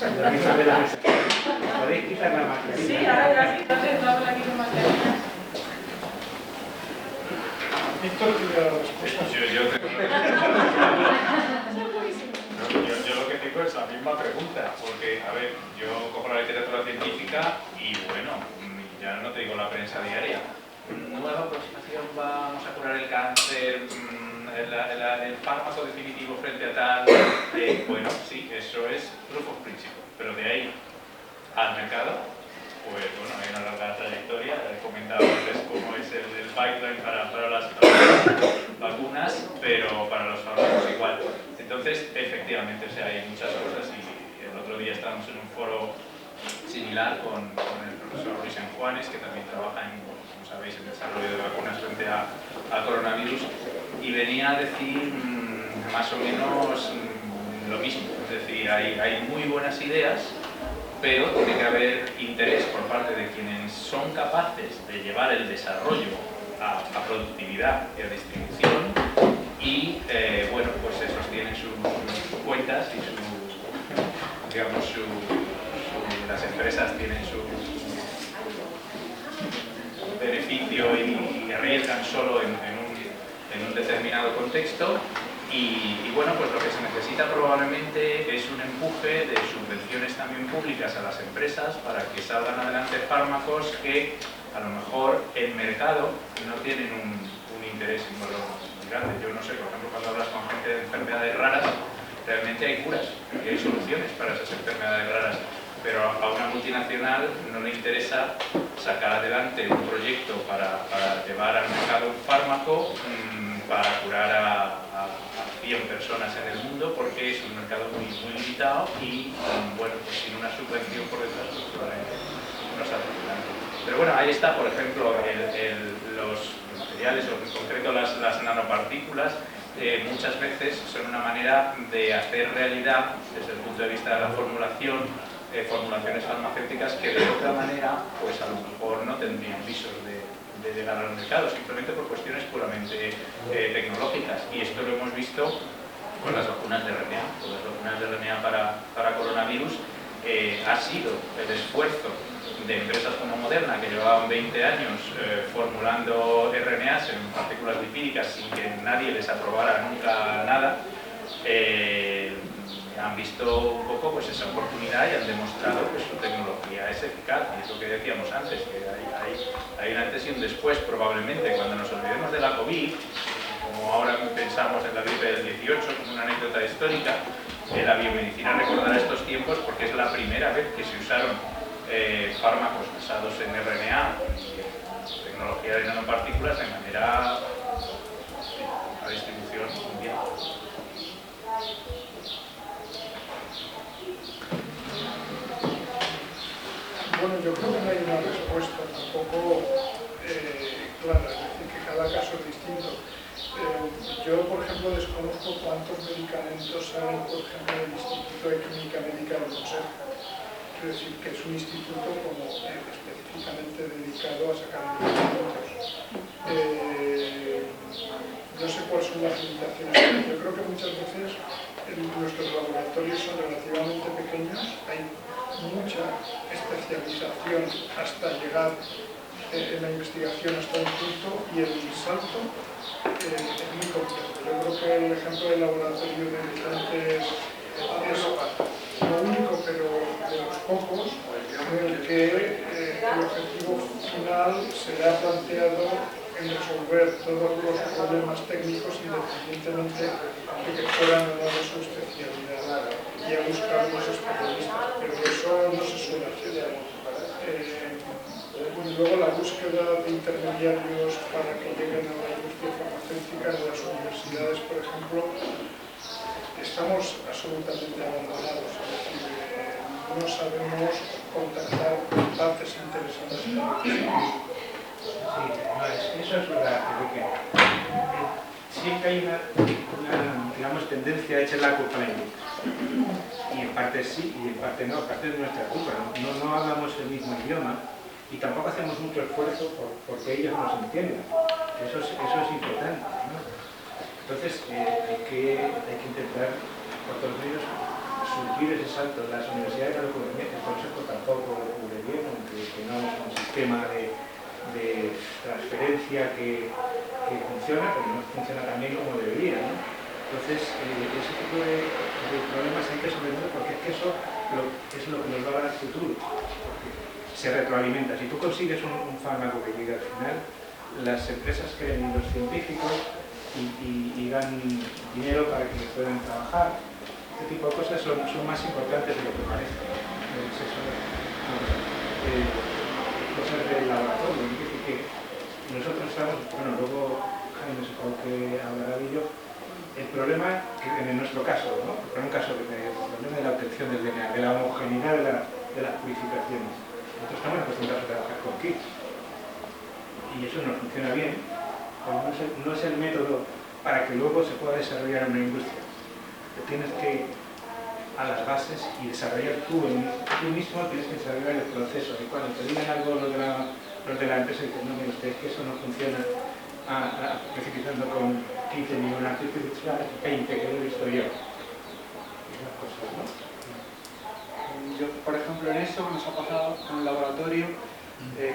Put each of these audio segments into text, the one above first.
¿Podéis quitar la mascarilla? Sí, ahora ya quítate, no la quito mascarilla. Víctor tiene la respuesta. Yo lo que tengo es la misma pregunta, porque, a ver, yo cojo la literatura científica y, bueno, ya no te digo la prensa diaria. Nueva aproximación, vamos a curar el cáncer, el fármaco definitivo frente a tal. Bueno, sí, eso es proof of principle, pero de ahí al mercado, pues bueno, hay una larga trayectoria. He comentado antes cómo es el pipeline para las vacunas, pero para los fármacos igual. Entonces, efectivamente, o sea, hay muchas cosas y el otro día estábamos en un foro similar con el profesor Luis Juanes, que también trabaja en, como sabéis, en el desarrollo de vacunas frente al coronavirus, y venía a decir más o menos lo mismo. Es decir, hay muy buenas ideas, pero tiene que haber interés por parte de quienes son capaces de llevar el desarrollo a productividad y a distribución, y bueno, pues esos tienen sus cuentas y las empresas tienen su beneficio y arriesgan solo en un determinado contexto. Y bueno, pues lo que se necesita probablemente es un empuje de subvenciones también públicas a las empresas para que salgan adelante fármacos que a lo mejor en mercado no tienen un interés y un valor muy grande. Yo no sé, por ejemplo, cuando hablas con gente de enfermedades raras, realmente hay curas y hay soluciones para esas enfermedades raras, pero a una multinacional no le interesa sacar adelante un proyecto para llevar al mercado un fármaco para curar a 100 personas en el mundo, porque es un mercado muy limitado y, bueno, pues sin una subvención por detrás, pues probablemente no sale adelante. Pero bueno, ahí está, por ejemplo, los materiales, o en concreto las nanopartículas, muchas veces son una manera de hacer realidad, desde el punto de vista de la formulación, formulaciones farmacéuticas que de otra manera, pues a lo mejor no tendrían visos de llegar al mercado, simplemente por cuestiones puramente tecnológicas. Y esto lo hemos visto con las vacunas de RNA. Con las vacunas de RNA para coronavirus ha sido el esfuerzo de empresas como Moderna, que llevaban 20 años formulando RNAs en partículas lipídicas sin que nadie les aprobara nunca nada. Han visto un poco pues esa oportunidad y han demostrado que su tecnología es eficaz. Y es lo que decíamos antes, que hay un antes y un después probablemente. Cuando nos olvidemos de la COVID, como ahora pensamos en la gripe del 18 como una anécdota histórica, la biomedicina recordará estos tiempos porque es la primera vez que se usaron fármacos basados en RNA y tecnología de nanopartículas de manera a distribución mundial. Bueno, yo creo que no hay una respuesta tampoco clara, es decir, que cada caso es distinto. Yo, por ejemplo, desconozco cuántos medicamentos salen, por ejemplo, del Instituto de Química Médica del Consejo. Quiero decir, que es un instituto como específicamente dedicado a sacar medicamentos. No sé cuáles son las limitaciones. Yo creo que muchas veces nuestros laboratorios son relativamente pequeños, hay mucha especialización hasta llegar en la investigación hasta un punto, y el salto es muy complejo. Yo creo que el ejemplo del laboratorio de diferentes es lo único, pero de los pocos, en el que el objetivo final será planteado en resolver todos los problemas técnicos independientemente de que fueran o no de su especialidad, y a buscar los especialistas, pero eso no se suele hacer. Y luego la búsqueda de intermediarios para que lleguen a la industria farmacéutica en las universidades, por ejemplo, estamos absolutamente abandonados, es decir, no sabemos contactar con partes interesadas. Sí, eso es verdad, creo que siempre hay una digamos, tendencia a echar la culpa a la industria. Y en parte sí, y en parte no, parte es nuestra culpa. No hablamos el mismo idioma y tampoco hacemos mucho esfuerzo porque ellos nos entiendan. Eso es importante, ¿no? Entonces hay que intentar por todos medios surgir ese salto. Las universidades no lo cubren bien, el Consejo tampoco lo cubre bien, aunque tengamos un sistema de transferencia que funciona, pero no funciona tan bien como debería, ¿no? Entonces, ese tipo de problemas hay que solventar, porque es que eso es lo que nos va a dar el futuro. Porque se retroalimenta. Si tú consigues un fármaco que llegue al final, las empresas creen en los científicos y ganan dinero para que puedan trabajar. Este tipo de cosas son más importantes de lo que parece. Es eso, cosas del laboratorio. Dice que nosotros estamos, bueno, luego Jaime supongo que hablará de ello. El problema, que en nuestro caso, ¿no? El problema de la obtención del DNA, de la homogeneidad de las purificaciones. Nosotros estamos acostumbrados a trabajar con kits y eso no funciona bien, pero no es el método para que luego se pueda desarrollar una industria. Tienes que ir a las bases y desarrollar tú mismo, tienes que desarrollar el proceso. Y cuando te digan algo los de la empresa, dices, no, mire usted, es que eso no funciona precipitando con 15 millones artificial, 20 que lo he visto yo. Esas cosas, ¿no? Yo, por ejemplo, en eso nos ha pasado con el laboratorio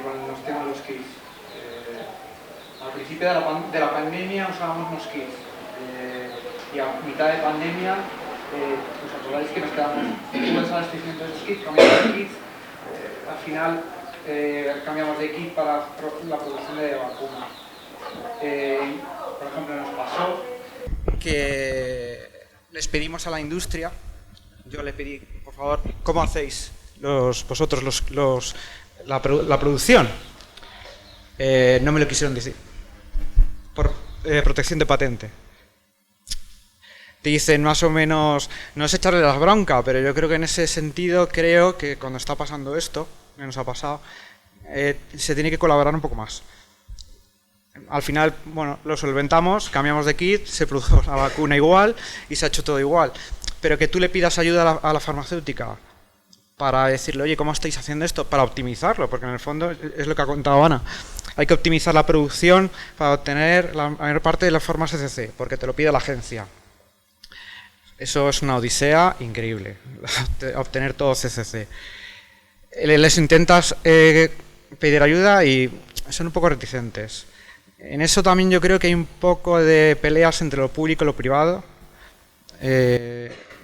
con los temas de los kits. Al principio de la pandemia usábamos unos kits y a mitad de pandemia os acordáis que nos quedamos a la restricción de esos kits, cambiamos de kits, al final cambiamos de kit para la producción de vacuna. Por ejemplo, nos pasó que les pedimos a la industria, yo le pedí, por favor, ¿cómo hacéis vosotros la producción? No me lo quisieron decir, por protección de patente. Te dicen más o menos, no es echarle la bronca, pero yo creo que en ese sentido, creo que cuando está pasando esto, que nos ha pasado, se tiene que colaborar un poco más. Al final, bueno, lo solventamos, cambiamos de kit, se produjo la vacuna igual y se ha hecho todo igual. Pero que tú le pidas ayuda a la farmacéutica para decirle, oye, ¿cómo estáis haciendo esto? Para optimizarlo, porque en el fondo es lo que ha contado Ana. Hay que optimizar la producción para obtener la mayor parte de las formas CCC, porque te lo pide la agencia. Eso es una odisea increíble, obtener todo CCC. Les intentas pedir ayuda y son un poco reticentes. En eso también yo creo que hay un poco de peleas entre lo público y lo privado.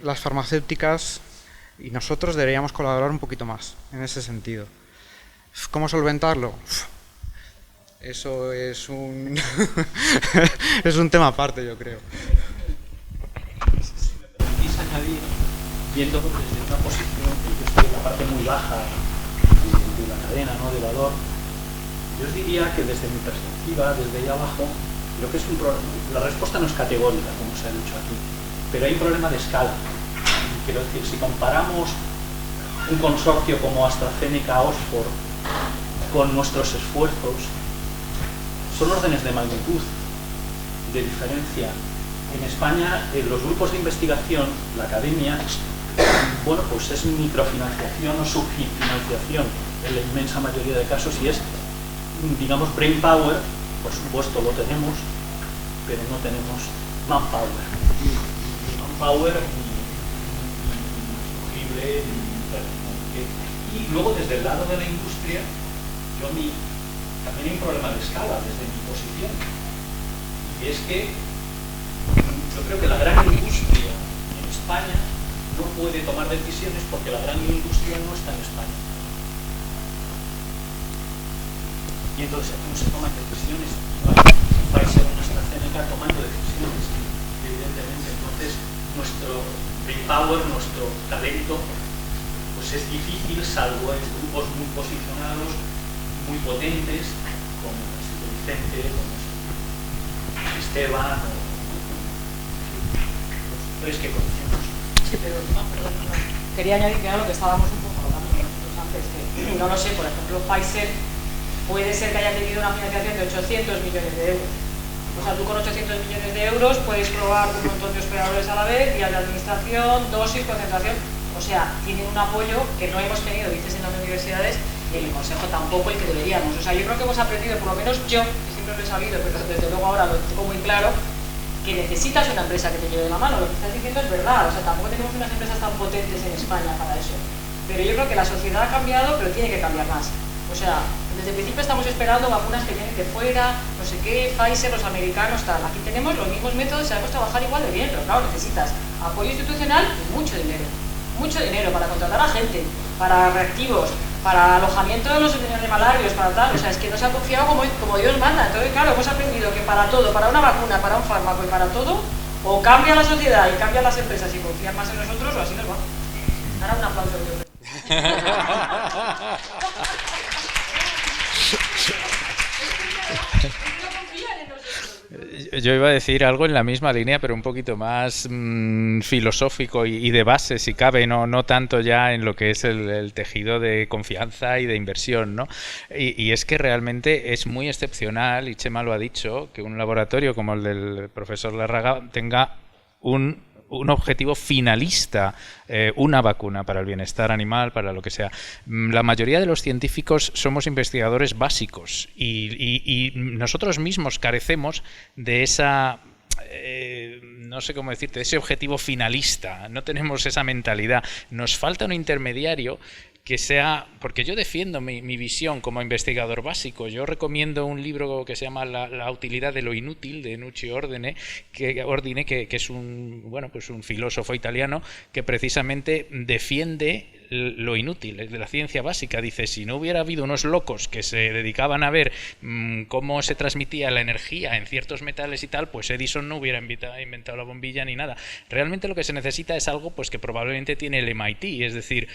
Las farmacéuticas y nosotros deberíamos colaborar un poquito más en ese sentido. ¿Cómo solventarlo? Eso es un es un tema aparte, yo creo. Si me permitís añadir, viendo desde una posición que yo estoy en la parte muy baja de la cadena, ¿no?, de valor, yo os diría que desde mi perspectiva, desde ahí abajo, creo que es la respuesta no es categórica, como se ha dicho aquí, pero hay un problema de escala. Quiero decir, si comparamos un consorcio como AstraZeneca-Oxford con nuestros esfuerzos, son órdenes de magnitud de diferencia. En España, en los grupos de investigación, la academia, bueno, pues es microfinanciación o subfinanciación en la inmensa mayoría de casos, y es, digamos, brain power, por supuesto lo tenemos, pero no tenemos manpower. Manpower insugible. Y luego, desde el lado de la industria, también hay un problema de escala desde mi posición. Y es que yo creo que la gran industria en España no puede tomar decisiones porque la gran industria no está en España. Y entonces aquí no se toman decisiones. Pfizer o AstraZeneca tomando decisiones, evidentemente. Entonces nuestro brain power, nuestro talento, pues es difícil, salvo en grupos muy posicionados, muy potentes, como Vicente, como Esteban, o los tres que conocemos. Sí, pero perdón. Quería añadir que era lo que estábamos un poco hablando nosotros antes, que no lo sé, por ejemplo, Pfizer puede ser que haya tenido una financiación de 800 millones de euros. O sea, tú con 800 millones de euros puedes probar un montón de hospedadores a la vez, vías de administración, dosis, concentración. O sea, tienen un apoyo que no hemos tenido, dices, en las universidades, y en el Consejo tampoco, y que deberíamos. O sea, yo creo que hemos aprendido, por lo menos yo, que siempre lo he sabido, pero desde luego ahora lo tengo muy claro, que necesitas una empresa que te lleve la mano. Lo que estás diciendo es verdad, o sea, tampoco tenemos unas empresas tan potentes en España para eso. Pero yo creo que la sociedad ha cambiado, pero tiene que cambiar más. O sea, desde el principio estamos esperando vacunas que vienen de fuera, no sé qué, Pfizer, los americanos, tal. Aquí tenemos los mismos métodos, sabemos trabajar igual de bien, pero claro, necesitas apoyo institucional y mucho dinero. Mucho dinero para contratar a gente, para reactivos, para alojamiento de los animalarios, para tal. O sea, es que no se ha confiado como Dios manda. Entonces, claro, hemos aprendido que para todo, para una vacuna, para un fármaco y para todo, o cambia la sociedad y cambian las empresas y confían más en nosotros, o así nos va. Ahora un aplauso. Yo iba a decir algo en la misma línea, pero un poquito más filosófico y de base, si cabe, no tanto ya en lo que es el tejido de confianza y de inversión, ¿no? Y es que realmente es muy excepcional, y Chema lo ha dicho, que un laboratorio como el del profesor Larraga tenga un objetivo finalista, una vacuna para el bienestar animal, para lo que sea. La mayoría de los científicos somos investigadores básicos y nosotros mismos carecemos de esa... no sé cómo decirte, de ese objetivo finalista, no tenemos esa mentalidad. Nos falta un intermediario que sea, porque yo defiendo mi visión como investigador básico. Yo recomiendo un libro que se llama La utilidad de lo inútil, de Nuccio Ordine, que es un filósofo italiano que precisamente defiende lo inútil de la ciencia básica. Dice, si no hubiera habido unos locos que se dedicaban a ver cómo se transmitía la energía en ciertos metales y tal, pues Edison no hubiera inventado la bombilla ni nada. Realmente lo que se necesita es algo pues que probablemente tiene el MIT, es decir,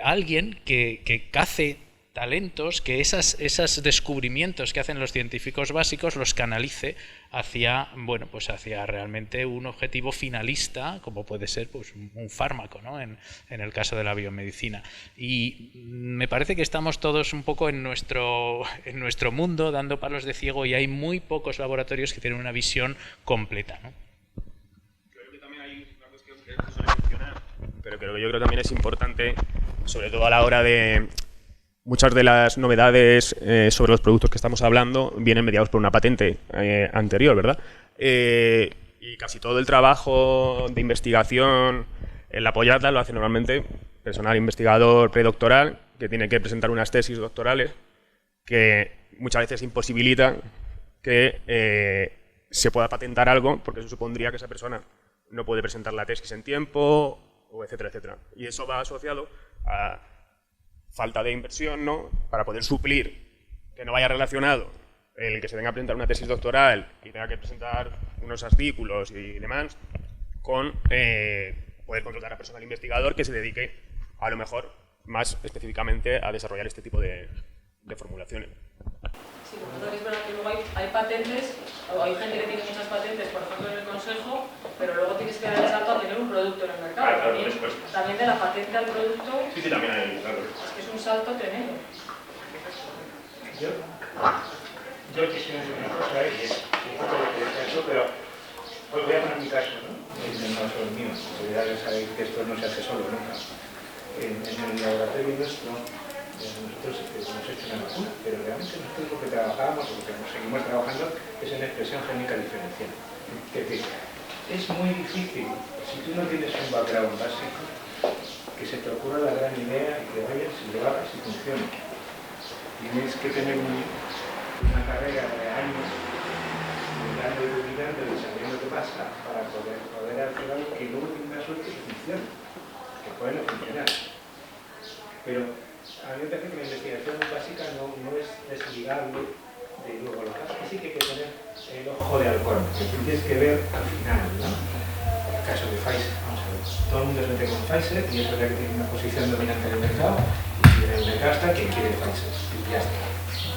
alguien que cace talentos, que esos descubrimientos que hacen los científicos básicos los canalice hacia, bueno, pues hacia realmente un objetivo finalista, como puede ser pues un fármaco, ¿no? En el caso de la biomedicina. Y me parece que estamos todos un poco en nuestro mundo dando palos de ciego, y hay muy pocos laboratorios que tienen una visión completa, ¿no? Creo que también hay una cuestión que se suele mencionar, pero que yo creo que también es importante, sobre todo a la hora de... Muchas de las novedades sobre los productos que estamos hablando vienen mediados por una patente anterior, ¿verdad? Y casi todo el trabajo de investigación, el apoyarla, lo hace normalmente personal investigador predoctoral, que tiene que presentar unas tesis doctorales que muchas veces imposibilitan que se pueda patentar algo, porque eso supondría que esa persona no puede presentar la tesis en tiempo, o etcétera, etcétera. Y eso va asociado a falta de inversión, ¿no? Para poder suplir, que no vaya relacionado el que se tenga que presentar una tesis doctoral y tenga que presentar unos artículos y demás, con poder contratar a personal investigador que se dedique, a lo mejor, más específicamente a desarrollar este tipo de formulaciones. Sí, porque es verdad que luego hay patentes, o hay gente que tiene muchas patentes, por ejemplo en el consejo, pero luego tienes que dar el salto a tener un producto en el mercado. Claro, también de la patente al producto. Sí, también hay, claro. Es que es un salto tremendo. Yo quisiera decir una cosa, y es un poco lo que he hecho, pero os voy a poner mi caso, ¿no? No solo el mío, porque ya sabéis que esto no se hace solo nunca. En el laboratorio nuestro, nosotros hemos hecho una vacuna, pero realmente nosotros lo que trabajábamos, o lo que seguimos trabajando, es en expresión génica diferencial. Es decir, es muy difícil, si tú no tienes un background básico, que se te ocurra la gran idea y que vayas y lo hagas y funcione. Tienes que tener una carrera de años mirando y dubitando y sabiendo qué pasa para poder hacer algo que luego tenga suerte y funcione, que puede no funcionar. Pero a mí me parece que la investigación básica no es desligable de luego lo que pasa, que sí que hay que tener el ojo de halcón, que tienes que ver al final, ¿no? En el caso de Pfizer, vamos a ver, todo el mundo se mete con Pfizer y es verdad que tiene una posición dominante en el mercado, y si en el mercado está, ¿quién quiere Pfizer? Y ya está.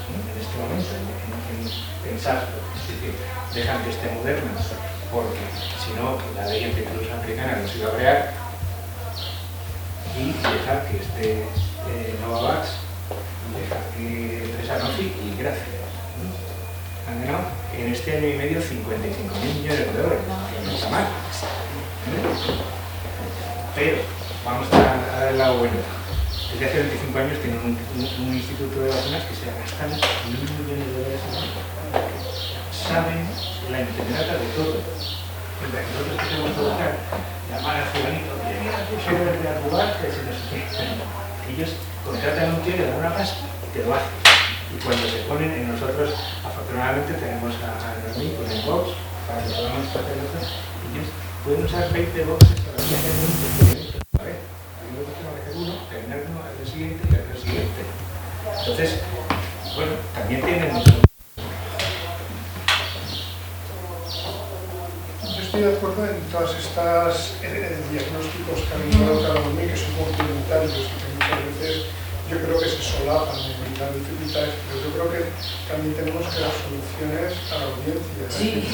En este momento, en pensarlo, es decir, dejan que esté moderna, porque si no, la ley antitrust-americana nos iba a crear, y dejar que esté Novavax, dejar que esté Sanofi y gracias. Han ganado en este año y medio 55.000 millones de euros, que no está mal. Pero vamos a dar el lado bueno. Desde hace 25 años tienen un instituto de vacunas que se gastan 1.000 millones de dólares al año. Saben la internet de todo. Mientras que nosotros tenemos que buscar, llamar a fulanito, oye, mira, tú eres de Arrubar, que si no sé qué. Ellos contratan a un tío y le dan una pasta y te lo hacen. Y cuando se ponen, en nosotros, afortunadamente, tenemos a Noemí con el box para que podamos hacer nosotros. Ellos pueden usar 20 boxes para que hacen un experimento a la vez. Primero que hacer uno, terminar uno, hacer el siguiente y hacer el siguiente. Entonces, bueno, también tienen mucho. Yo estoy de acuerdo en todas estas diagnósticos que han dado cada uno y que son complementarios y que muchas veces yo creo que se solapan en las dificultades, pero yo creo que también tenemos que dar soluciones a la audiencia. Sí.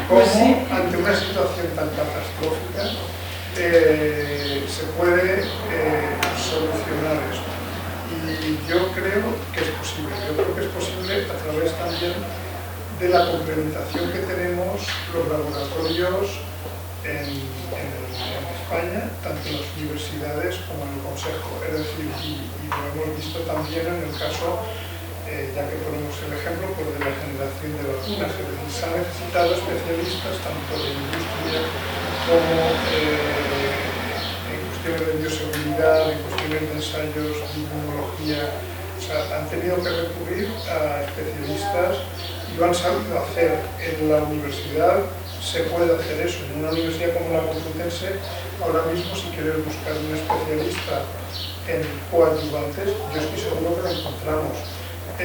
¿Cómo ante una situación tan catastrófica se puede solucionar esto? Y yo creo que es posible. Yo creo que es posible a través también de la complementación que tenemos los laboratorios en España, tanto en las universidades como en el Consejo. Es decir, y lo hemos visto también en el caso, ya que ponemos el ejemplo, pues de la generación de vacunas. Es decir, se han necesitado especialistas tanto de industria como en cuestiones de bioseguridad, en cuestiones de ensayos de inmunología. O sea, han tenido que recurrir a especialistas y lo han sabido hacer. En la universidad se puede hacer eso. En una universidad como la Complutense, ahora mismo si quieres buscar un especialista en coadyuvantes, yo estoy seguro que lo encontramos. Y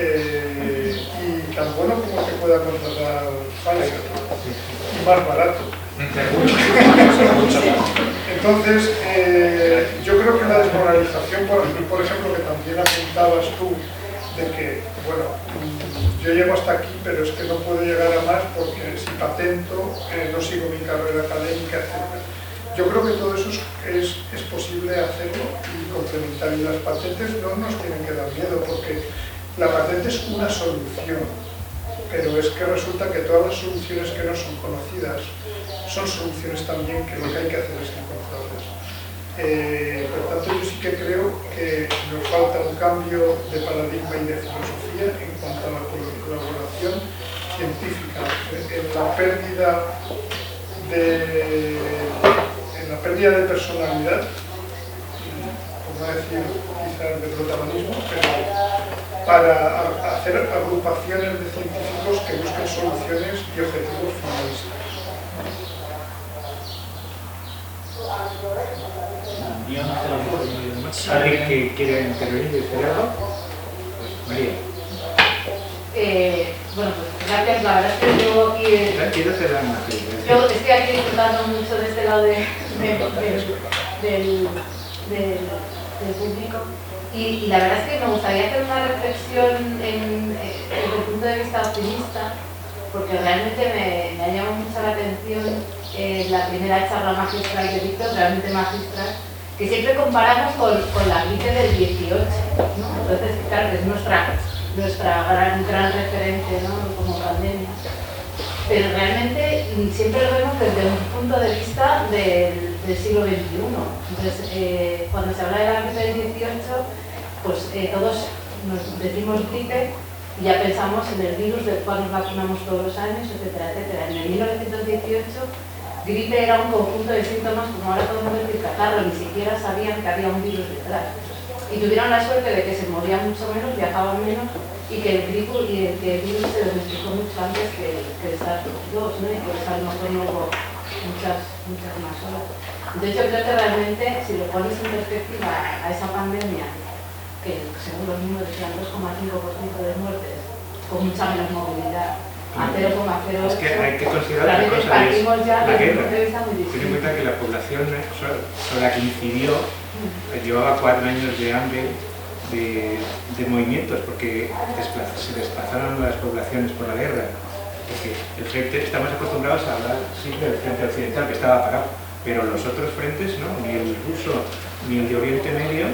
tan bueno como que pueda contratar Pfizer, y más barato. Entonces, yo creo que la desmoralización, por ejemplo, que también apuntabas tú, de que, bueno, yo llego hasta aquí, pero es que no puedo llegar a más porque si patento, no sigo mi carrera académica, etc. Yo creo que todo eso es posible hacerlo y complementar. Y las patentes no nos tienen que dar miedo, porque la patente es una solución, pero es que resulta que todas las soluciones que no son conocidas son soluciones también que lo que hay que hacer es encontrarlas. Por tanto, yo sí que creo que nos falta un cambio de paradigma y de filosofía en cuanto a la colaboración científica, en la pérdida de personalidad, por no decir quizás de protagonismo, pero para hacer agrupaciones de científicos que busquen soluciones y objetivos finalistas. ¿Alguien que quiera intervenir y decir algo? María. Bueno, pues gracias. La verdad es que yo aquí... Quiero cerrar una Yo estoy aquí disfrutando mucho de este lado del público. Y la verdad es que me gustaría hacer una reflexión desde el punto de vista optimista, porque realmente me ha llamado mucho la atención la primera charla magistral que he visto, realmente magistral, que siempre comparamos con la gripe del 18, ¿no? Entonces, claro, que es nuestra gran referente, ¿no? Como pandemia. Pero realmente siempre lo vemos desde un punto de vista del siglo XXI. Entonces, cuando se habla de la gripe del 18, pues todos nos decimos gripe y ya pensamos en el virus del cual nos vacunamos todos los años, etcétera, etcétera. En el 1918, gripe era un conjunto de síntomas, como ahora podemos decir catarro, ni siquiera sabían que había un virus detrás. Y tuvieron la suerte de que se morían mucho menos, viajaban menos, y que el virus se domesticó mucho antes que el SARS-CoV-2, ¿no? Y por eso a lo mejor no hubo muchas más horas. Entonces yo creo que realmente, si lo pones en perspectiva a esa pandemia, que según los números decían 2,5% de muertes, con mucha menos movilidad, a 0,08. Es que hay que considerar otra cosa, partimos ya la desde un guerra. punto de vista muy Ten en distinto. cuenta que la población sobre la que incidió llevaba 4 años de hambre de movimientos, porque se desplazaron las poblaciones por la guerra. Porque el frente, estamos acostumbrados a hablar siempre del frente occidental, que estaba parado, pero los otros frentes, ¿no? Ni el ruso ni el de Oriente Medio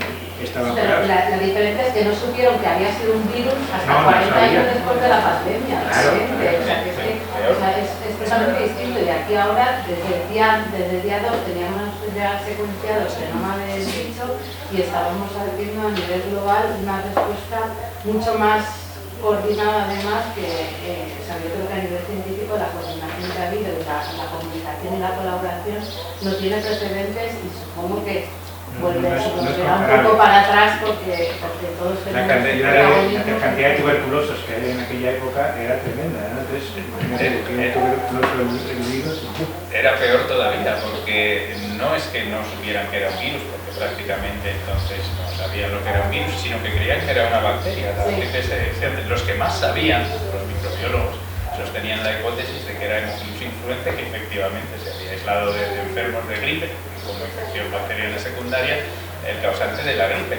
estaban Pero parados. la diferencia es que no supieron que había sido un virus hasta No 40 sabían. años después de la pandemia. Claro. Es totalmente distinto. Y aquí ahora, desde el día 2, teníamos ya secuenciado el genoma del bicho y estábamos haciendo a nivel global una respuesta mucho más coordinado además que, o sea, yo creo que a nivel científico la coordinación que ha habido, la comunicación y la colaboración no tiene precedentes y supongo que vuelve a un poco para atrás porque todos la cantidad de tuberculosos que había en aquella época era tremenda, ¿no? Entonces, imagínate que hay tuberculosos eludidos. Era peor todavía, porque no es que no supieran que era un virus, porque prácticamente entonces no sabían lo que era un virus, sino que creían que era una bacteria. Los que más sabían, los microbiólogos, sostenían la hipótesis de que era Haemophilus influenzae, que efectivamente se había aislado de enfermos de gripe, como infección bacteriana secundaria, el causante de la gripe.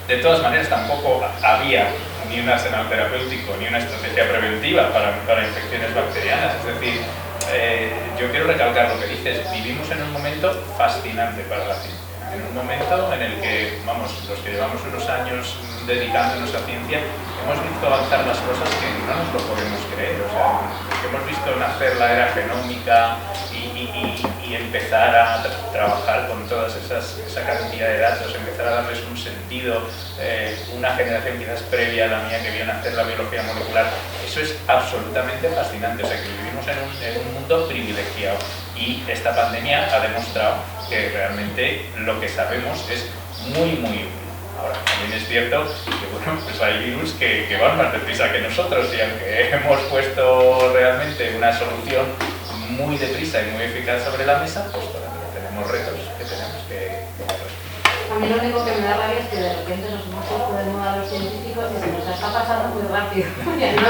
De todas maneras, tampoco había ni un arsenal terapéutico ni una estrategia preventiva para infecciones bacterianas. Es decir, yo quiero recalcar lo que dices, vivimos en un momento fascinante para la ciencia. En un momento en el que, vamos, los que llevamos unos años dedicándonos a ciencia, hemos visto avanzar las cosas que no nos lo podemos creer. O sea, que hemos visto nacer la era genómica y empezar a trabajar con toda esa cantidad de datos, empezar a darles un sentido, una generación quizás previa a la mía que vio nacer la biología molecular. Eso es absolutamente fascinante. O sea, que vivimos en un mundo privilegiado y esta pandemia ha demostrado que realmente lo que sabemos es muy, muy útil. Ahora, también es cierto que bueno, pues hay virus que van más deprisa que nosotros y aunque hemos puesto realmente una solución muy deprisa y muy eficaz sobre la mesa, pues todavía tenemos retos que tenemos que resolver. A mí lo único que me da rabia es que de repente nos hemos puesto de moda los científicos y se nos está pasando muy rápido. Y a nivel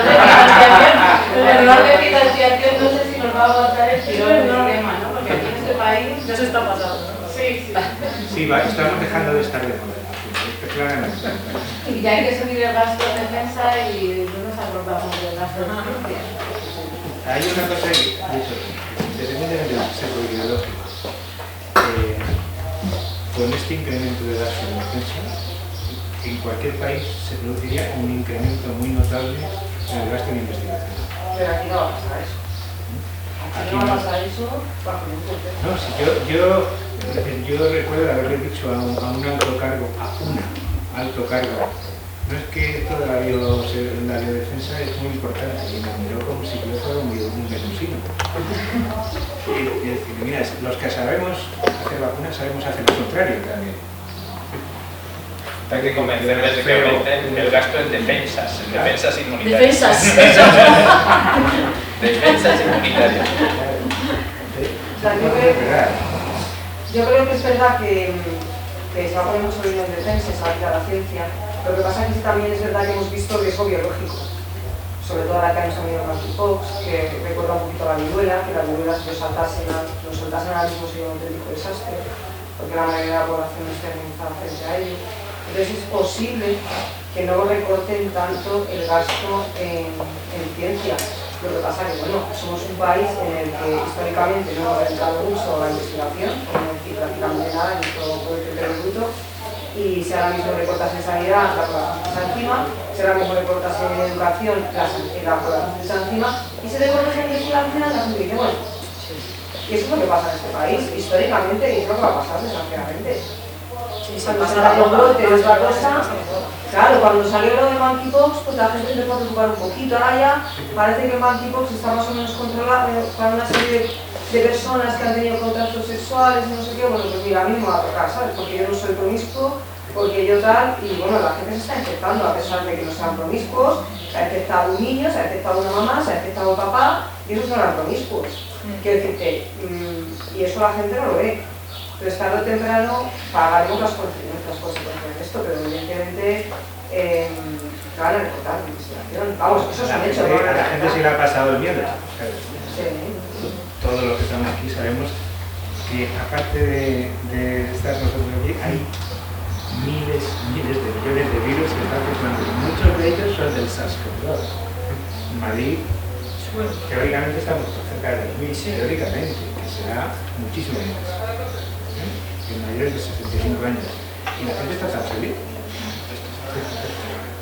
de financiación, no sé si nos va a aguantar el tirón del tema, ¿no? Porque aquí en este país Ya se está pasando, ¿no? sí. Sí, estamos dejando de estar de moda. Claramente. Y ya hay que subir el gasto en defensa y no nos acordamos del gasto de ciencia. Hay una cosa que, independientemente del sesgo ideológico, con este incremento de gasto en defensa, en cualquier país se produciría un incremento muy notable en el gasto en investigación. Pero aquí no va a pasar eso. Aquí no va a pasar eso bajo ningún concepto. No, si yo recuerdo haberle dicho a un alto cargo, no es que esto de la biodefensa es muy importante, y me miró como si yo fuera un medusino. Y decir, mira, los que sabemos hacer vacunas sabemos hacer lo contrario también. Hay que convencerles de que aumenten el gasto en defensas inmunitarias. Defensas. Defensas inmunitarias. O sea, yo creo que es verdad que se va a poner mucho dinero en defensa, se va a quitar la ciencia. Lo que pasa es que también es verdad que hemos visto riesgo biológico, sobre todo ahora que nos han ido monkeypox, que recuerda un poquito a la viruela, que las viruelas si lo soltasen ahora mismo sería un auténtico desastre, porque la mayoría de la población está inmunizada frente a ello. Entonces es posible que no recorten tanto el gasto en ciencia. Lo que pasa es que, bueno, somos un país en el que históricamente no hemos dedicado mucho a la investigación, como decir prácticamente nada en nuestro Producto Interior Bruto, y si ahora mismo recortas en sanidad, la población está encima, si ahora mismo recortas en educación, la población está encima, y si recortas en investigación, la gente dice, bueno, y eso es lo que pasa en este país, históricamente, y es lo que va a pasar, desgraciadamente. Cuando se da los brotes, otra cosa, claro, cuando salió lo de monkeypox, pues la gente se empezó a preocupar un poquito. Ahora ya parece que el monkeypox está más o menos controlado para una serie de personas que han tenido contactos sexuales y no sé qué. Bueno, pues mira, a mí me va a tocar, ¿sabes? Porque yo no soy promiscuo, porque yo tal, y bueno, la gente se está infectando a pesar de que no sean promiscuos. Se ha infectado un niño, se ha infectado una mamá, se ha infectado un papá, y esos no eran promiscuos. Quiero decirte, y eso la gente no lo ve. Entonces, tarde o temprano pagaremos las consecuencias de esto, pero evidentemente van a recortar la investigación. Vamos, eso es un hecho. A la gente sí le ha pasado el miedo. Sí. Todos los que estamos aquí sabemos que aparte de estar nosotros aquí, hay miles de millones de virus que están circulando. Muchos de ellos son del SARS-CoV-2. En Madrid, teóricamente estamos cerca de 2000, teóricamente, que será muchísimo más. En mayores de 65 años. Y la gente está tan feliz.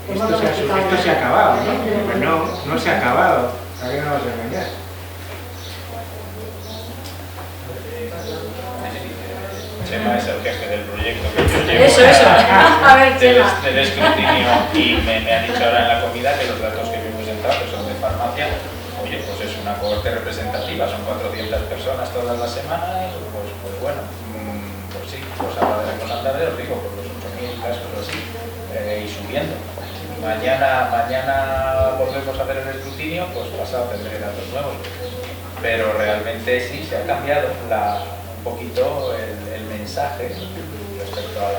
Esto se ha acabado, ¿no? Pues no se ha acabado. ¿A qué no nos vamos a engañar? Sí, Chema es el jefe del proyecto que yo llevo Eso. A ver, Chema. del escrutinio, y me ha dicho ahora en la comida que los datos que hemos entrado, que son de farmacia, oye, pues es una cohorte representativa, son 400 personas todas las semanas, pues bueno, pues sí, pues a la de la cosa andar, os digo, por los 8.000 casos así, y subiendo. Mañana volvemos a hacer el escrutinio, pues pasado tendré datos nuevos. Pero realmente sí, se ha cambiado un poquito el mensaje respecto al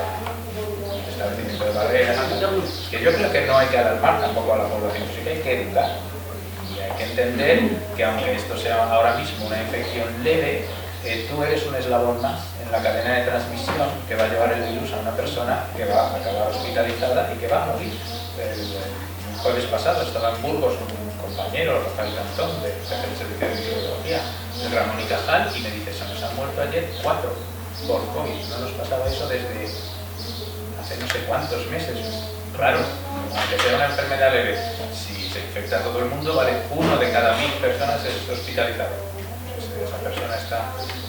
establecimiento de barreras, que yo creo que no hay que alarmar tampoco a la población, sí que hay que educar. Y hay que entender que aunque esto sea ahora mismo una infección leve, tú eres un eslabón más en la cadena de transmisión que va a llevar el virus a una persona que va a acabar hospitalizada y que va a morir. El jueves pasado estaba en Burgos un compañero, Rafael Cantón, del Servicio de Microbiología, de Ramón y Cajal, y me dice, se nos han muerto ayer 4 por COVID. No nos pasaba eso desde hace no sé cuántos meses. Claro, aunque sea una enfermedad leve, si se infecta a todo el mundo, vale, 1 de cada 1000 personas es hospitalizado. Esa persona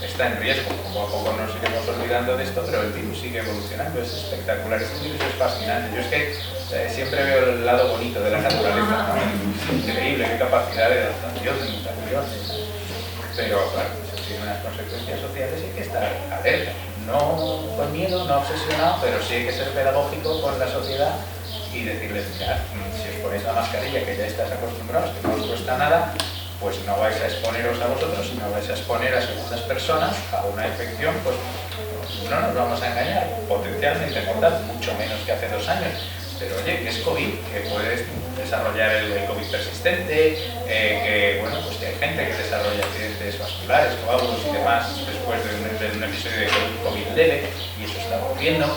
está en riesgo. Poco a poco nos iremos olvidando de esto, pero el virus sigue evolucionando, es espectacular. Este virus es fascinante. Yo es que siempre veo el lado bonito de la naturaleza, ¿no? Es increíble, qué capacidad de adaptación, de mutación. Pero claro, eso tiene unas consecuencias sociales y hay que estar alerta. No con miedo, no obsesionado, pero sí hay que ser pedagógico con la sociedad y decirles, mirad, si os ponéis la mascarilla, que ya estáis acostumbrados, que no os cuesta nada, pues no vais a exponeros a vosotros, sino vais a exponer a segundas personas a una infección, pues no nos vamos a engañar, potencialmente mortal, mucho menos que hace 2 años. Pero oye, que es COVID, que puedes desarrollar el COVID persistente, que bueno, pues que hay gente que desarrolla accidentes vasculares, coágulos y demás después de un episodio de COVID leve, y eso está ocurriendo.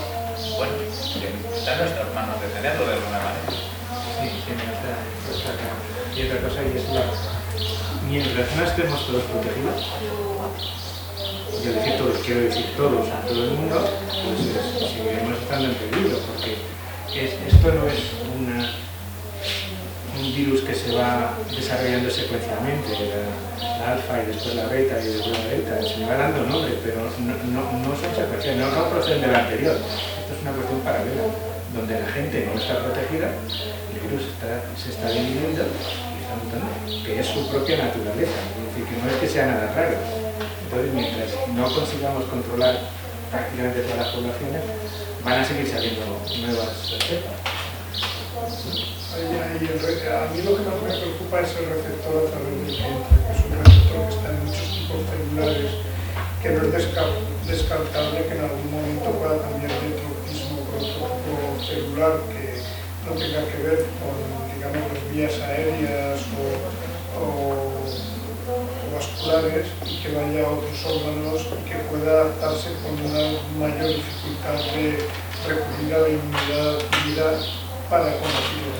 Bueno, está en nuestras manos detenerlo de alguna manera. Sí, está claro. Y otra cosa, y es mientras no estemos todos protegidos, yo quiero decir todos, a todo el mundo, pues seguiremos estando en peligro, porque esto no es un virus que se va desarrollando secuencialmente, la alfa y después la beta y después la delta, se le va dando nombre, pero no son secuenciales, no proceden del anterior. Esto es una cuestión paralela, donde la gente no está protegida, el virus se está dividiendo, que es su propia naturaleza, es decir, que no es que sea nada raro. Entonces, mientras no consigamos controlar prácticamente todas las poblaciones, van a seguir saliendo nuevas cepas. A mí lo que más me preocupa es el receptor a través del vientre, que es un receptor que está en muchos tipos celulares, que no es descartable que en algún momento pueda cambiar de tropismo por otro tipo celular que no tenga que ver con, digamos, las vías aéreas o vasculares, y que vaya a otros órganos y que pueda adaptarse con una mayor dificultad de recurrir a la inmunidad para combatirlo.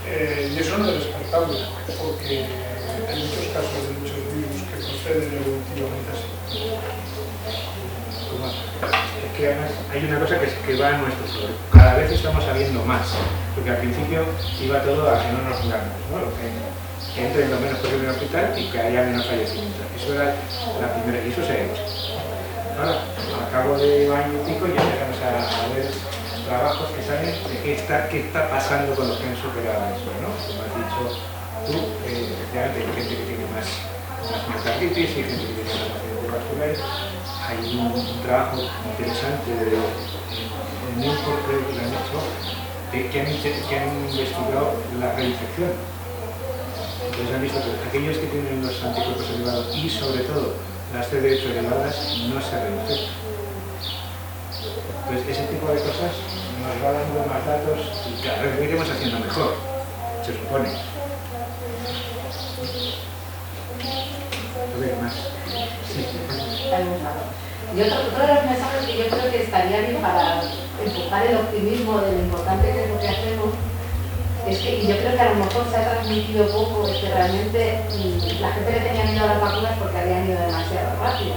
Y eso no es descartable, porque hay muchos casos de muchos virus que proceden evolutivamente así. Es que además hay una cosa que va a nuestro favor. Cada vez estamos sabiendo más, porque al principio iba todo a que no nos muramos, ¿no? Que entren lo menos posible en el hospital y que haya menos fallecimientos. Eso era la primera, y eso se ha hecho. Ahora, al cabo de año y pico ya empezamos a ver trabajos que salen de qué está pasando con los que han superado eso, ¿no? Como has dicho tú, efectivamente hay gente que tiene más miocarditis y gente que tiene más accidentes vasculares. Hay un trabajo interesante de Newport, creo que lo han hecho, que han investigado la reinfección. Entonces han visto que aquellos que tienen los anticuerpos elevados y sobre todo las CD8 elevadas no se reinfectan. Entonces ese tipo de cosas nos va dando más datos y cada vez lo iremos haciendo mejor, se supone. A ver, más. Sí. Y otro de los mensajes que yo creo que estaría bien para empujar el optimismo de lo importante que es lo que hacemos Es que yo creo que a lo mejor se ha transmitido poco, es que realmente la gente le tenía miedo a las vacunas porque habían ido demasiado rápido.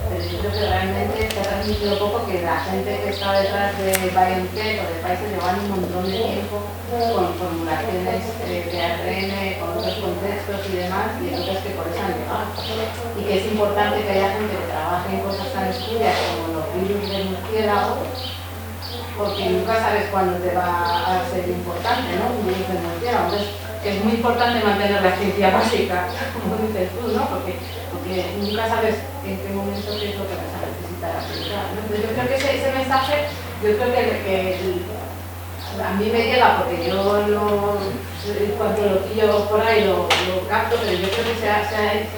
Pero yo creo que realmente se ha transmitido poco, que la gente que está detrás de BioNTech o de Pfizer llevan un montón de tiempo con formulaciones de ARN, con otros contextos y demás, y entonces que por eso han llegado. Y que es importante que haya gente que trabaje en cosas tan estudiadas como los virus del murciélago, porque nunca sabes cuándo te va a ser importante, ¿no? Un virus del murciélago. Entonces, es muy importante mantener la ciencia básica, como dices tú, ¿no? Porque nunca sabes en qué momento qué es lo que vas a necesitar aplicar, ¿no? Entonces yo creo que ese mensaje, yo creo que a mí me llega porque yo cuando lo pillo por ahí lo capto, pero yo creo que se ha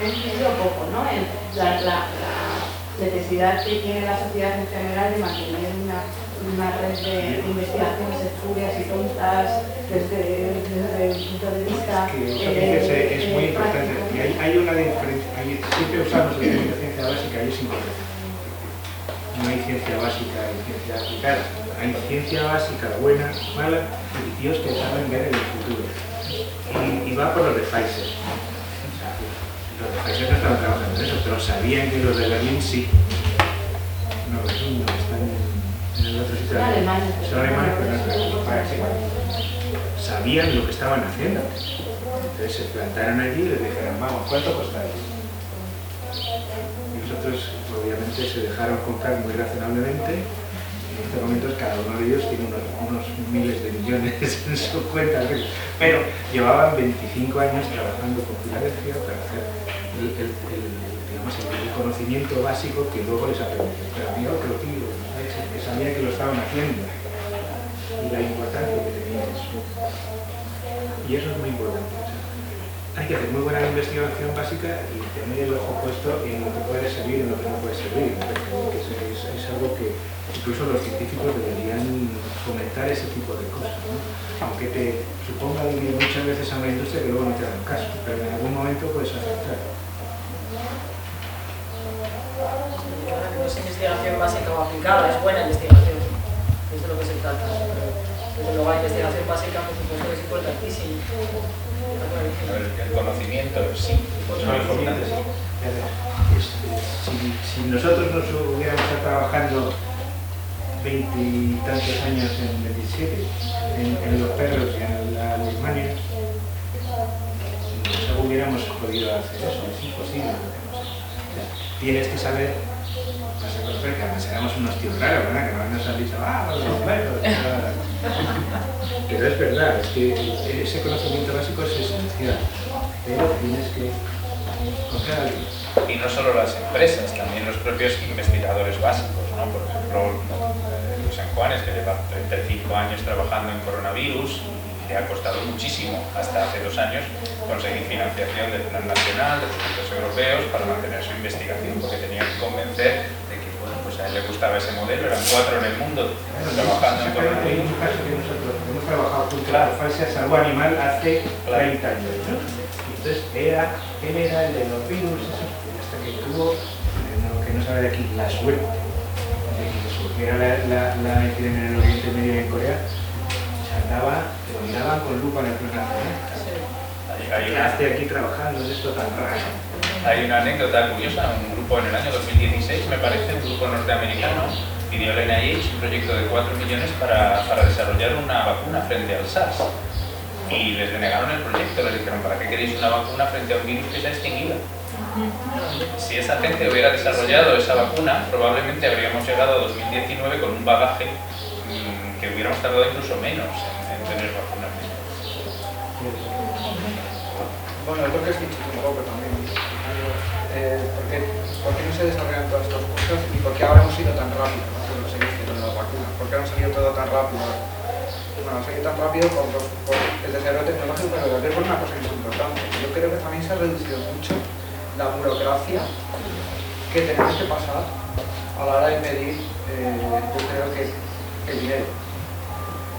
incidido poco, ¿no? En la necesidad que tiene la sociedad en general de mantener una red de investigaciones espurias y tontas desde el punto de vista... Que es muy importante. Y hay una diferencia. Siempre usamos el término de ciencia básica y es importante. No hay ciencia básica y ciencia aplicada. Hay ciencia básica buena, mala, y tíos que saben ver en el futuro. Y va por los de Pfizer. O sea, los de Pfizer no estaban trabajando en eso, pero sabían que los de Berlín sí. No, están en el otro sitio. Son alemanes, pero no sabían lo que estaban haciendo. Entonces se plantaron allí y les dijeron, vamos, ¿cuánto costáis? Y nosotros, obviamente, se dejaron comprar muy razonablemente. En estos momentos cada uno de ellos tiene unos miles de millones en su cuenta. Pero llevaban 25 años trabajando con Filadelfia para hacer el conocimiento básico que luego les aprendió. Pero había otro tío que sabía que lo estaban haciendo y la importancia que tenía eso. Y eso es muy importante. O sea, hay que hacer muy buena investigación básica y tener el ojo puesto en lo que puede servir y en lo que no puede servir. Es algo que incluso los científicos deberían fomentar ese tipo de cosas, ¿no? Aunque te suponga vivir muchas veces a una industria que luego no te hagan caso, pero en algún momento puedes afectar. No es investigación básica o aplicada, es buena investigación, es de lo que se trata. Desde luego la investigación básica, por supuesto, es importantísima. El conocimiento sí, es muy importante. Si nosotros nos hubiéramos estado trabajando 20 y tantos años en 27 en los perros y en la Alemania, no hubiéramos podido hacer eso, es imposible. Tienes que saber, que además éramos unos tíos raros, ¿verdad? Que nos han dicho, los perros. Pero es verdad, es que ese conocimiento básico es esencial, pero tienes que confiar a alguien. Y no solo las empresas, también los propios investigadores básicos, ¿no? Por ejemplo, San Juanes, que lleva 35 años trabajando en coronavirus, le ha costado muchísimo, hasta hace 2 años, conseguir financiación del Plan Nacional, de proyectos europeos, para mantener su investigación, porque tenía que convencer de que, bueno, pues a él le gustaba ese modelo, eran 4 en el mundo trabajando en coronavirus. Hay un caso que nosotros hemos trabajado junto a Pfizer Salud Animal hace 30 años, ¿no? Entonces, él era el de los virus, hasta que tuvo, que no sabe de aquí, la suerte de que surgiera la epidemia en el Oriente Medio y en Corea, lo miraban con lupa en el Plan Nacional. Hace aquí trabajando en esto tan raro. Hay una anécdota curiosa, un grupo en el año 2016, me parece, un grupo norteamericano, pidió al NIH un proyecto de 4 millones para desarrollar una vacuna frente al SARS. Y les denegaron el proyecto, les dijeron, ¿para qué queréis una vacuna frente a un virus que se ha extinguido? Si esa gente hubiera desarrollado esa vacuna, probablemente habríamos llegado a 2019 con un bagaje que hubiéramos tardado incluso menos en tener vacunas. Bueno, es lo que has dicho un poco también. ¿Por qué no se desarrollan todas estas cosas y por qué ahora hemos ido tan rápido con los inicios de las vacunas? ¿Por qué no ha salido todo tan rápido? Bueno, ha salido tan rápido por el desarrollo tecnológico, pero también por una cosa que es importante. Yo creo que también se ha reducido mucho la burocracia que tenemos que pasar a la hora de pedir, yo creo que el dinero,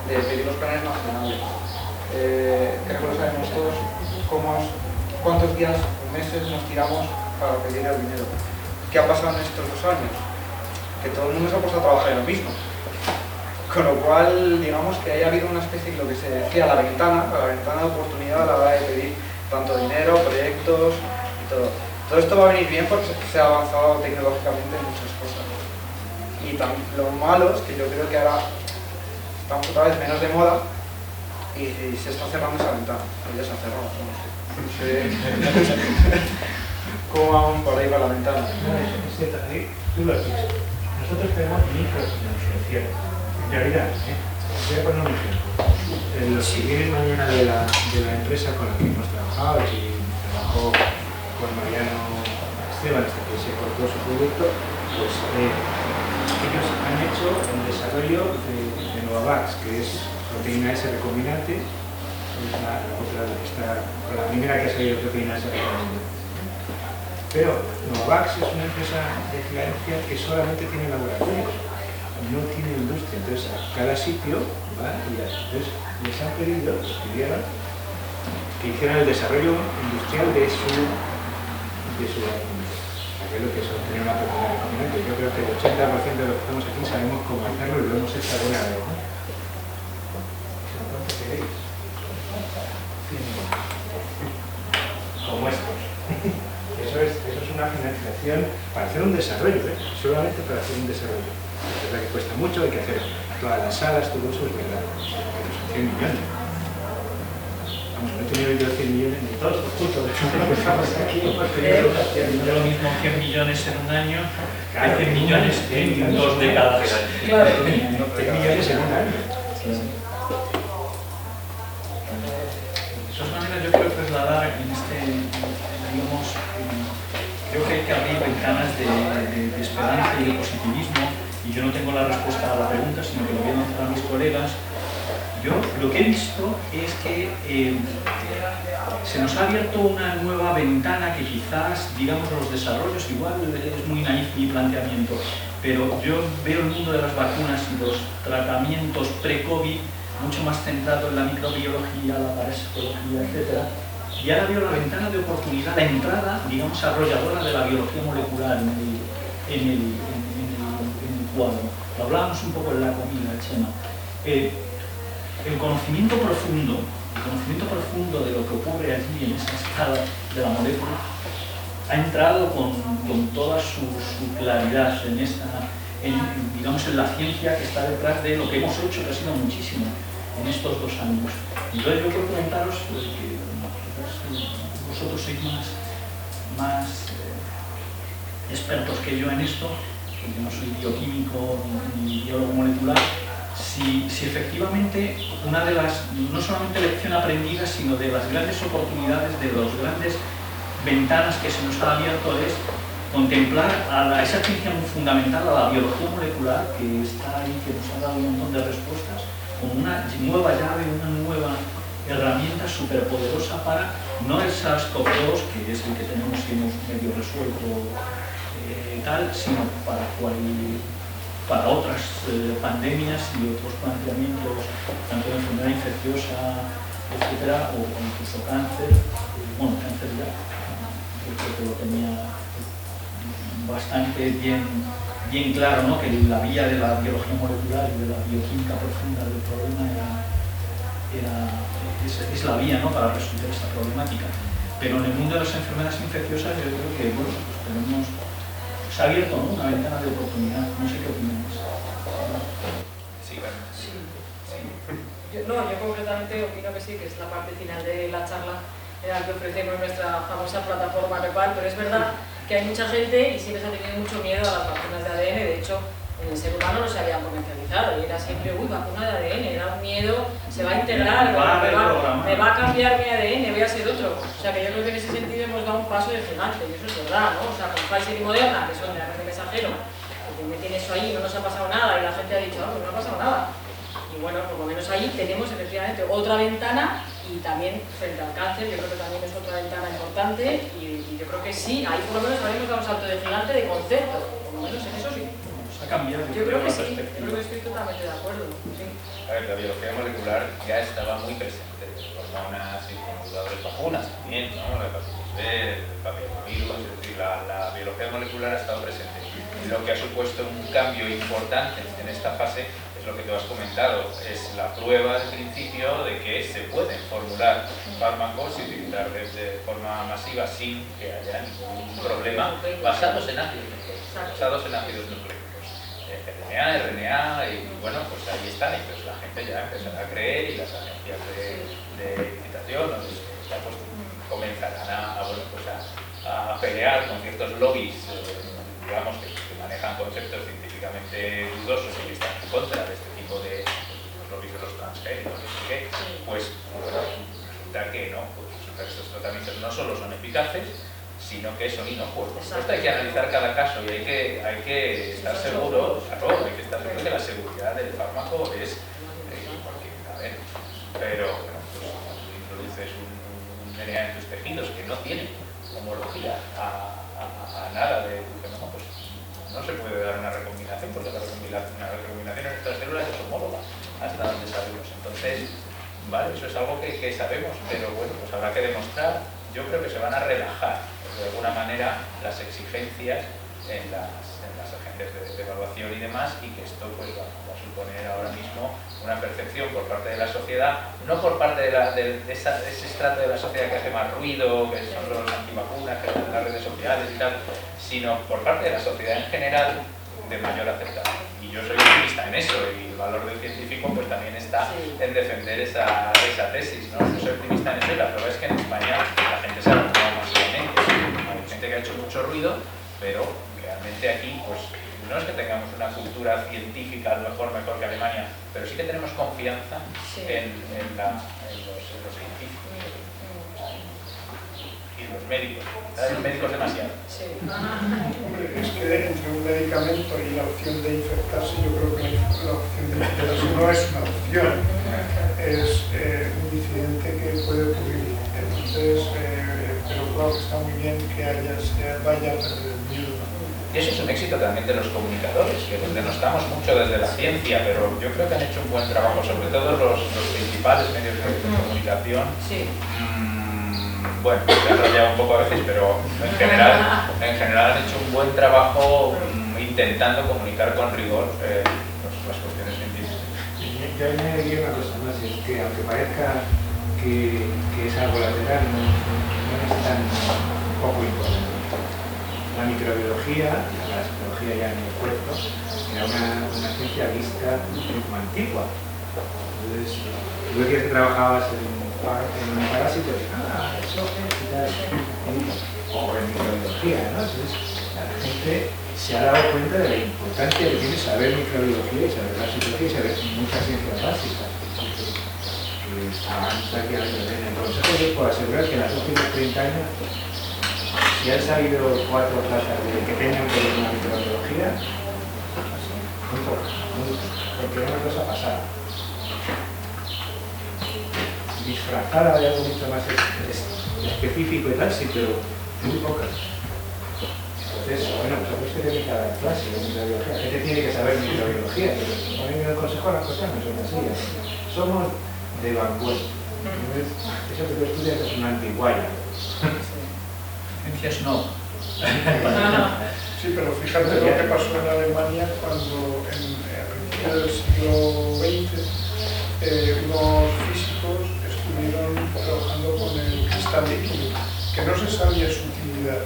de pedir los planes nacionales. Creo que lo sabemos todos, cuántos días o meses nos tiramos para pedir el dinero. ¿Qué ha pasado en estos 2 años? Que todo el mundo se ha puesto a trabajar en lo mismo. Con lo cual, digamos que haya habido una especie de lo que se decía, la ventana de oportunidad a la hora de pedir tanto dinero, proyectos y todo. Todo esto va a venir bien porque se ha avanzado tecnológicamente en muchas cosas. Y lo malo es que yo creo que ahora estamos otra vez menos de moda y se está cerrando esa ventana. Ya se ha cerrado, no sé. ¿Cómo vamos por ahí para la ventana? Tú lo has dicho. Nosotros tenemos microfinanciación. En realidad, voy a poner un ejemplo. Los que vienen mañana de la empresa con la que hemos trabajado, y trabajó con Mariano Esteban hasta que se cortó su proyecto, pues ellos han hecho el desarrollo de Novavax, que es proteína S recombinante, es la primera que ha salido proteína S recombinante. Pero Novavax es una empresa de Filadelfia que solamente tiene laboratorios, no tiene industria. Entonces, a cada sitio va y entonces les han pedido, que hicieran el desarrollo industrial de su vacuna. Que es lo que es obtener una proteína recombinante. Yo creo que el 80% de los que estamos aquí sabemos cómo hacerlo y lo hemos hecho alguna vez, ¿no? ¿Cuánto queréis? Como estos. Eso es una financiación para hacer un desarrollo, solamente para hacer un desarrollo. Es verdad que cuesta mucho, hay que hacer todas las salas, todo eso es verdad, pero son 100 millones. Vamos, no he tenido yo 100 millones ni todos juntos, de hecho, que estamos aquí. Yo lo mismo 100 millones en un año, claro, 100 millones en 2 décadas. Claro, 100 millones en un año. De todas maneras, yo quiero trasladar en digamos, creo que hay que abrir ventanas de esperanza y de positivismo, y yo no tengo la respuesta a la pregunta, sino que lo voy a lanzar a mis colegas. Yo lo que he visto es que se nos ha abierto una nueva ventana que quizás, digamos, los desarrollos, igual es muy naif mi planteamiento, pero yo veo el mundo de las vacunas y los tratamientos pre-COVID mucho más centrado en la microbiología, la parasitología, etc. Y ahora veo la ventana de oportunidad, la entrada, digamos, arrolladora de la biología molecular en el cuadro. Lo hablábamos un poco en la comida, Chema. El conocimiento profundo de lo que ocurre allí en esa escala de la molécula ha entrado con toda su claridad digamos, en la ciencia que está detrás de lo que hemos hecho, que ha sido muchísimo en estos 2 años. Entonces yo quiero preguntaros, que vosotros sois más expertos que yo en esto, porque no soy bioquímico ni biólogo molecular, si efectivamente una de las, no solamente lección aprendida, sino de las grandes oportunidades, de las grandes ventanas que se nos ha abierto es contemplar a esa ciencia fundamental, a la biología molecular, que está ahí, que nos ha dado un montón de respuestas, como una nueva llave, una nueva herramienta superpoderosa para, no el SARS-CoV-2, que es el que tenemos y hemos medio resuelto tal, sino para otras pandemias y otros planteamientos, tanto de enfermedad infecciosa, etcétera, o incluso cáncer. Bueno, cáncer ya, yo creo que lo tenía bastante bien claro, ¿no? Que la vía de la biología molecular y de la bioquímica profunda del problema es la vía, ¿no? Para resolver esta problemática. Pero en el mundo de las enfermedades infecciosas yo creo que, bueno, pues se ha abierto, ¿no? Una ventana de oportunidad. No sé qué opináis. Sí, bueno. Sí. Yo concretamente opino que sí, que es la parte final de la charla en la que ofrecemos nuestra famosa plataforma Repar, pero es verdad que hay mucha gente y siempre se ha tenido mucho miedo a las vacunas de ADN. De hecho, en el ser humano no se habían comercializado y era siempre, vacuna de ADN, era un miedo, se va a integrar, me va a cambiar mi ADN, voy a ser otro. O sea que yo creo que en ese sentido hemos dado un paso de gigante, y eso es verdad, ¿no? O sea, con Pfizer y Moderna, que son de ARN mensajero, que meten eso ahí, no nos ha pasado nada, y la gente ha dicho, pues no ha pasado nada. Y bueno, por lo menos ahí tenemos efectivamente otra ventana, y también frente al cáncer, yo creo que también es otra ventana importante, y yo creo que sí, ahí por lo menos habremos dado un salto de gigante de concepto, por lo menos en eso sí. Nos ha cambiado. Yo creo que sí, yo creo que estoy totalmente de acuerdo. Sí. A ver, la biología molecular ya estaba muy presente, hormonas y conjugadores vacunas también, ¿no? La hepatitis B, el papillomavirus, es decir, la biología molecular ha estado presente. Y lo que ha supuesto un cambio importante en esta fase es lo que tú has comentado, es la prueba del principio de que se pueden formular fármacos y utilizar de forma masiva sin que haya ningún problema basados en ácidos nucleicos. RNA, RNA, y bueno, pues ahí están, entonces la gente ya empezará a creer y las agencias de licitación pues, comenzarán a pelear con ciertos lobbies, digamos, que manejan conceptos científicamente dudosos y que están en contra de este tipo de lobbies de los transgénicos, pues bueno, resulta que no, pues resulta que estos tratamientos no solo son eficaces, sino que son inocuos. Por supuesto hay que analizar cada caso y hay que estar seguro, hay que estar seguro que la seguridad del fármaco es pero bueno, pues cuando introduces un DNA en tus tejidos que no tiene homología a nada de tu genoma, pues no se puede dar una recombinación, porque la recombinación en nuestras células es homóloga, hasta donde sabemos. Entonces, vale, eso es algo que sabemos, pero bueno, pues habrá que demostrar. Yo creo que se van a relajar, de alguna manera, las exigencias en las agencias de evaluación y demás, y que esto pues va a suponer ahora mismo una percepción por parte de la sociedad, no por parte de ese estrato de la sociedad que hace más ruido, que son los antivacunas, que están en las redes sociales y tal, sino por parte de la sociedad en general de mayor aceptación. Y yo soy optimista en eso, y el valor del científico pues también está en defender esa tesis, ¿no? Yo soy optimista en eso, y la prueba es que en España la gente se ha vacunado masivamente. Hay gente que ha hecho mucho ruido, pero realmente aquí pues no es que tengamos una cultura científica a lo mejor que Alemania, pero sí que tenemos confianza en los científicos y los médicos. Los médicos demasiado. Hombre, es que entre un medicamento y la opción de infectarse, yo creo que la opción de infectarse no es una opción, es un incidente que puede ocurrir. Entonces, pero claro que está muy bien que vaya a perder el miedo. Y eso es un éxito también de los comunicadores, que los denostamos mucho desde la ciencia, pero yo creo que han hecho un buen trabajo, sobre todo los principales medios de comunicación. Bueno, se ha rayado un poco a veces, pero en general han hecho un buen trabajo intentando comunicar con rigor las cuestiones científicas. Yo añadiría una cosa más, es que aunque parezca que es algo lateral, no es tan poco importante. La microbiología, la psicología ya en el cuerpo, era una ciencia vista como antigua. Entonces, tú decías que trabajabas en un parásito, eso es, o en microbiología, ¿no? Entonces, la gente se ha dado cuenta de la importancia que tiene saber microbiología y saber la psicología y saber muchas ciencias básicas que estaban prácticamente en el consejo. Yo puedo asegurar que en los últimos 30 años, si han salido 4 plazas que tengan que ver con la microbiología, muy pocas, porque era una cosa pasada. Disfrazada de algo mucho más específico y tal, sí, pero muy pocas. Entonces, bueno, pues hay que tener cada clase de microbiología. La gente tiene que saber microbiología, pero cuando viene el consejo las cosas no son así. Somos de vanguardia. Eso que tú estudias es una antiguaya. Ciencias no. Sí, pero fíjate lo que pasó en Alemania cuando a principios del siglo XX unos físicos estuvieron trabajando con el cristal líquido, que no se sabía su utilidad,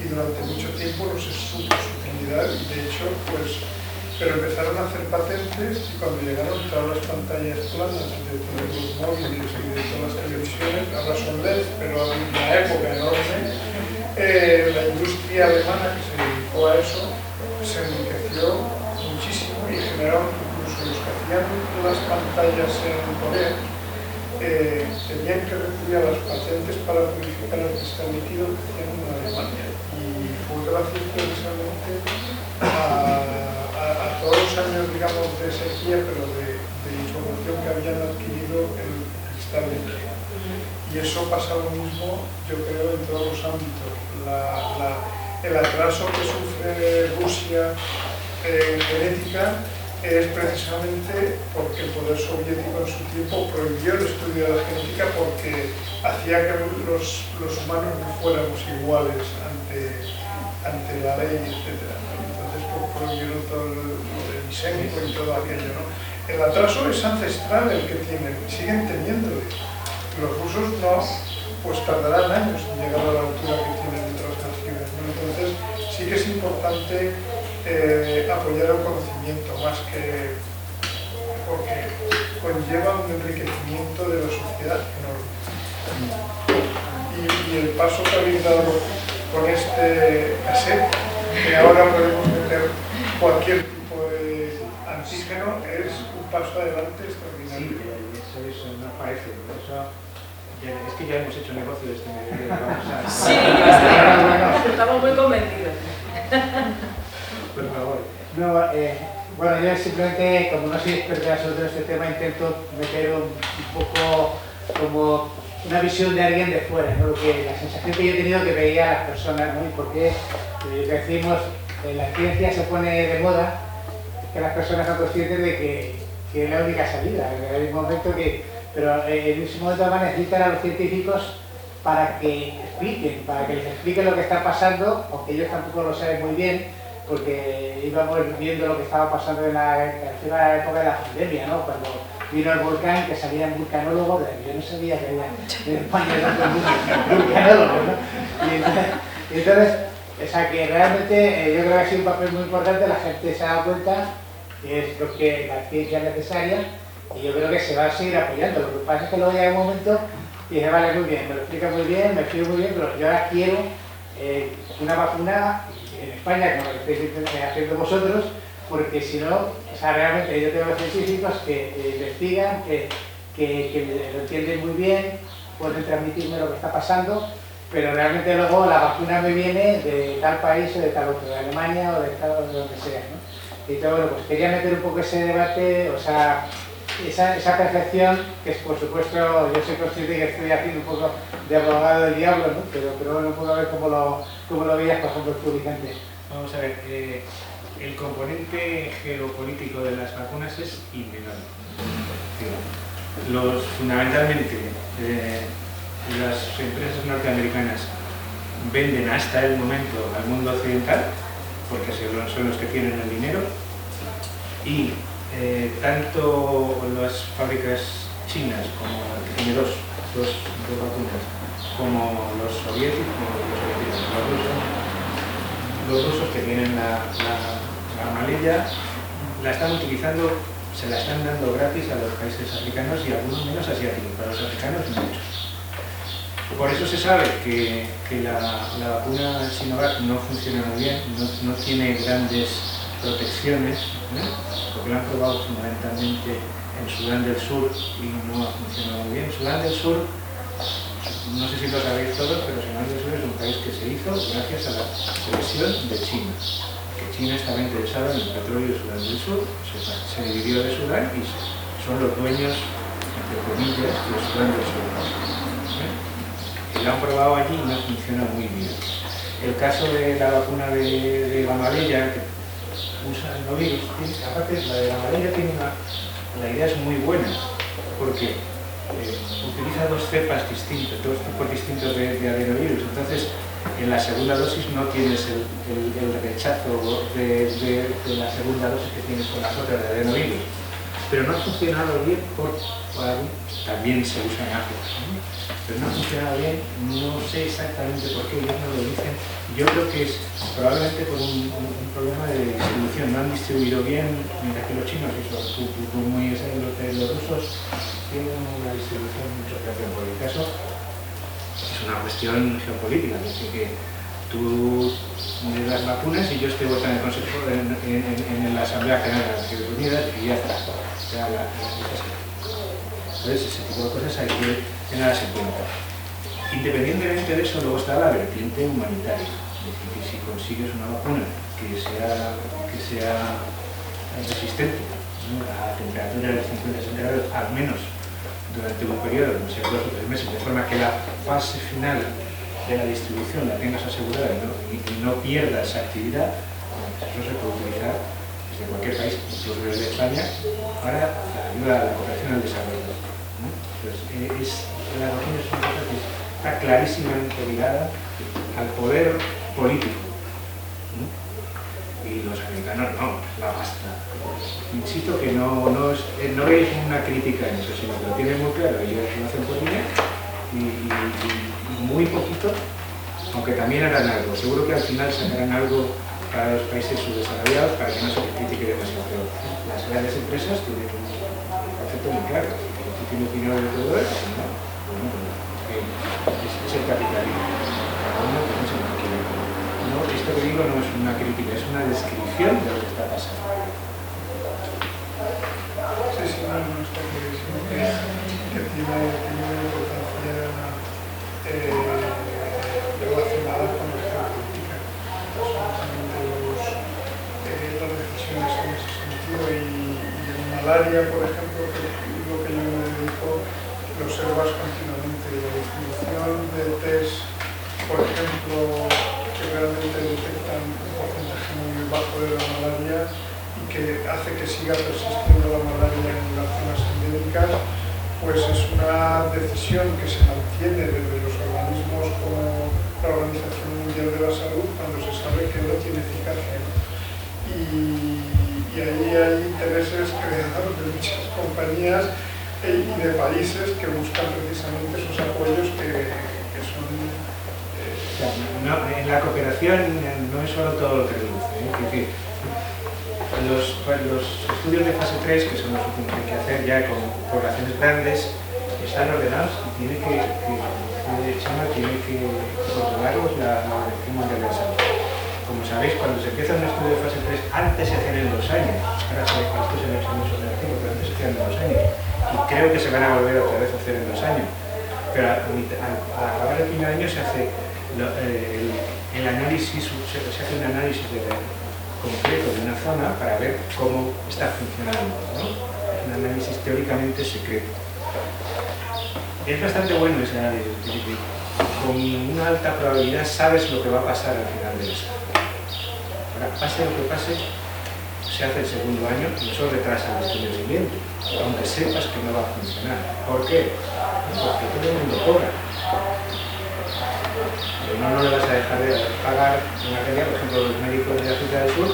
y durante mucho tiempo no se supo su utilidad, y de hecho, pues, pero empezaron a hacer patentes, y cuando llegaron todas las pantallas planas de todos los móviles y de todas las televisiones, ahora son LED, pero en una época enorme, la industria alemana que se dedicó a eso se enriqueció muchísimo y generaron, incluso los que hacían las pantallas en Corea, tenían que recurrir a las patentes para purificar el cristal líquido que hacían en Alemania. Y fue gracias precisamente a todos los años, digamos, de sequía, pero de información que habían adquirido el cristal líquido. Y eso pasa lo mismo, yo creo, en todos los ámbitos. El atraso que sufre Rusia en genética es precisamente porque el poder soviético en su tiempo prohibió el estudio de la genética porque hacía que los humanos no fuéramos iguales ante la ley, etc. Entonces, prohibieron todo lo del disémico y todo aquello, ¿no? El atraso es ancestral el que tienen, siguen teniendo. Los rusos no, pues tardarán años en llegar a la altura que tienen en otras naciones, ¿no? Entonces sí que es importante apoyar el conocimiento más que, porque conlleva un enriquecimiento de la sociedad enorme. Y el paso que habéis dado con este cassette, que ahora podemos meter cualquier tipo de antígeno, es un paso adelante extraordinario. Sí, eso no parece, es que ya hemos hecho negocio de este medio. Sí, estamos muy convencidos. Por favor. No, bueno, yo simplemente, como no soy experta sobre este tema, intento meter un poco como una visión de alguien de fuera, ¿no? La sensación que yo he tenido que veía a las personas, ¿no? Y porque decimos la ciencia se pone de moda, es que las personas son conscientes de que es la única salida. Hay un momento que, pero en ese momento van a necesitar a los científicos para que les expliquen lo que está pasando, aunque ellos tampoco lo saben muy bien, porque íbamos viendo lo que estaba pasando en la época de la pandemia, ¿no? Cuando vino el volcán, que salían vulcanólogos, yo no sabía que había en España tantos vulcanólogos, ¿no? Y entonces, o sea que realmente yo creo que ha sido un papel muy importante, la gente se ha dado cuenta que es lo que la ciencia es necesaria y yo creo que se va a seguir apoyando. Lo que pasa es que luego llega un momento y dice, vale, muy bien, me lo explica muy bien, me explico muy bien, pero yo ahora quiero una vacuna en España, como lo que estáis haciendo vosotros, porque si no, o sea, realmente yo tengo científicos que investigan, que lo entienden muy bien, pueden transmitirme lo que está pasando, pero realmente luego la vacuna me viene de tal país o de tal otro, de Alemania o de donde sea, ¿no? Y entonces, bueno, pues quería meter un poco ese debate, o sea, esa percepción, que por supuesto yo soy consciente que estoy haciendo un poco de abogado del diablo, ¿no? Pero bueno, puedo ver cómo lo veías, por ejemplo, tú, Vicente. Vamos a ver, el componente geopolítico de las vacunas es innegable. Fundamentalmente, las empresas norteamericanas venden hasta el momento al mundo occidental, porque son los que tienen el dinero, y tanto las fábricas chinas, como que tiene dos vacunas, como los soviéticos, los rusos que tienen la malilla, la están utilizando, se la están dando gratis a los países africanos y algunos menos asiáticos, para los africanos muchos. Por eso se sabe que la vacuna Sinovac no funciona muy bien, no tiene grandes protecciones, porque lo han probado fundamentalmente en Sudán del Sur y no ha funcionado muy bien. Sudán del Sur, no sé si lo sabéis todos, pero Sudán del Sur es un país que se hizo gracias a la presión de China. Que China estaba interesada en el petróleo de Sudán del Sur, se dividió de Sudán y son los dueños, entre comillas, de Sudán del Sur. Lo han probado allí y no funciona muy bien. El caso de la vacuna de la malilla, que usa el novirus, aparte la de la malilla tiene la idea es muy buena, porque utiliza dos cepas distintas, dos tipos distintos de adenovirus. Entonces, en la segunda dosis no tienes el rechazo de la segunda dosis que tienes con las otras de adenovirus. Pero no ha funcionado bien también se usa en África, ¿no? Pero no ha funcionado bien, no sé exactamente por qué, ellos no lo dicen. Yo creo que es probablemente por un problema de distribución, no han distribuido bien, mientras que los chinos, los rusos tienen una distribución mucho peor. Por el caso es una cuestión geopolítica, es decir, que tú me das vacunas y yo estoy votando en el Consejo, en la Asamblea General de las Naciones Unidas y ya está. Entonces, ese tipo de cosas hay que tenerlas en cuenta. Independientemente de eso, luego está la vertiente humanitaria. Es decir, que si consigues una vacuna que sea resistente, ¿no?, a temperaturas de 50 grados, al menos durante un periodo, no sé, 2 o 3 meses, de forma que la fase final de la distribución la tengas asegurada y no pierdas actividad, eso se puede utilizar desde cualquier país, incluso desde España, para la ayuda a la cooperación al desarrollo, ¿no? Entonces, la vacuna es una cosa que está clarísimamente ligada al poder político, ¿no? y los americanos no, la pasta. Insisto que no es una crítica en eso, sino que lo tienen muy claro, ellos lo hacen por dinero y muy poquito, aunque también harán algo. Seguro que al final sacarán algo para los países subdesarrollados para que no se les critique demasiado. Pero las grandes empresas tienen un concepto muy claro. Si tú tienes dinero de todo eso, no, es el capitalismo. Cada uno piensa en lo que quiere. No, esto que digo no es una crítica, es una descripción de lo que está pasando. Sí, sí, no, está clarísimo que tiene una importancia relacionada con nuestra política. Son las decisiones en ese sentido y en malaria, por ejemplo, que es lo que yo me dedico, lo observas continuamente. La distribución de test, por ejemplo, que realmente detectan un porcentaje muy bajo de la malaria y que hace que siga persistiendo la malaria en las zonas endémicas, pues es una decisión que se mantiene desde los organismos como la Organización Mundial de la Salud cuando se sabe que no tiene eficacia. Y ahí hay intereses creados de muchas compañías y de países que buscan precisamente esos apoyos que son... No, en la cooperación no es solo todo lo que reduce. Es decir, los estudios de fase 3, que son los últimos que hay que hacer ya con poblaciones grandes, están ordenados y tiene que controlarlos la Organización Mundial de la Salud. Como sabéis, cuando se empieza un estudio de fase 3, antes se hacían en 2 años. Ahora esto se me hecho negativo, pero antes se hacían en 2 años. Y creo que se van a volver otra vez a hacer en 2 años. Pero al acabar el primer año se hace el análisis, se hace un análisis completo de una zona para ver cómo está funcionando, ¿no? Es un análisis teóricamente secreto. Es bastante bueno ese análisis, con una alta probabilidad sabes lo que va a pasar al final de eso. Ahora, pase lo que pase, se hace el segundo año y eso retrasa el estudio siguiente, aunque sepas que no va a funcionar. ¿Por qué? Porque todo el mundo cobra. Pero no le vas a dejar de pagar una cantidad, por ejemplo, los médicos de África del Sur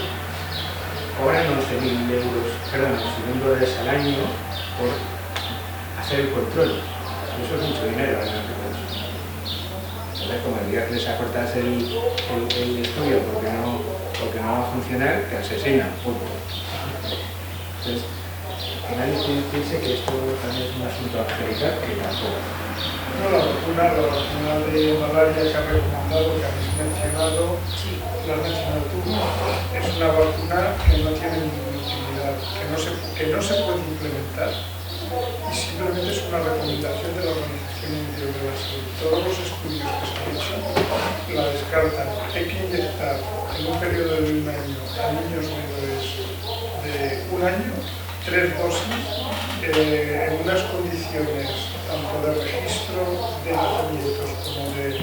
cobran 11.000 euros, perdón, $11.000 al año por hacer el control. Eso es mucho dinero en África del Sur. Entonces, como el día que les acortas el estudio porque no va a funcionar, te asesinan. Entonces, que nadie piense que esto también es un asunto angelical que tampoco. No, la vacuna de malaria que has recomendado, que habéis mencionado, la has mencionado tú, es una vacuna que no tiene ninguna utilidad, que no se puede implementar y simplemente es una recomendación de la Organización Mundial de la Salud. Todos los estudios que se han hecho la descartan. Hay que inyectar en un periodo de 1 año a niños menores de 1 año 3 dosis en unas condiciones tanto de registro de nacimientos como de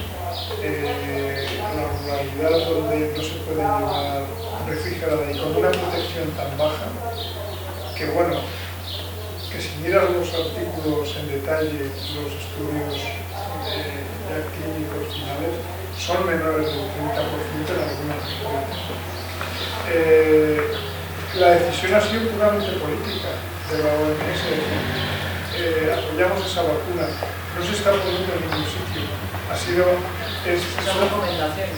la ruralidad donde no se puede llevar refrigerada y con una protección tan baja que bueno, que si miras los artículos en detalle, los estudios ya clínicos finales son menores del 30% en algunas regiones. La decisión ha sido puramente política de la OMS. Apoyamos esa vacuna. No se está poniendo en ningún sitio.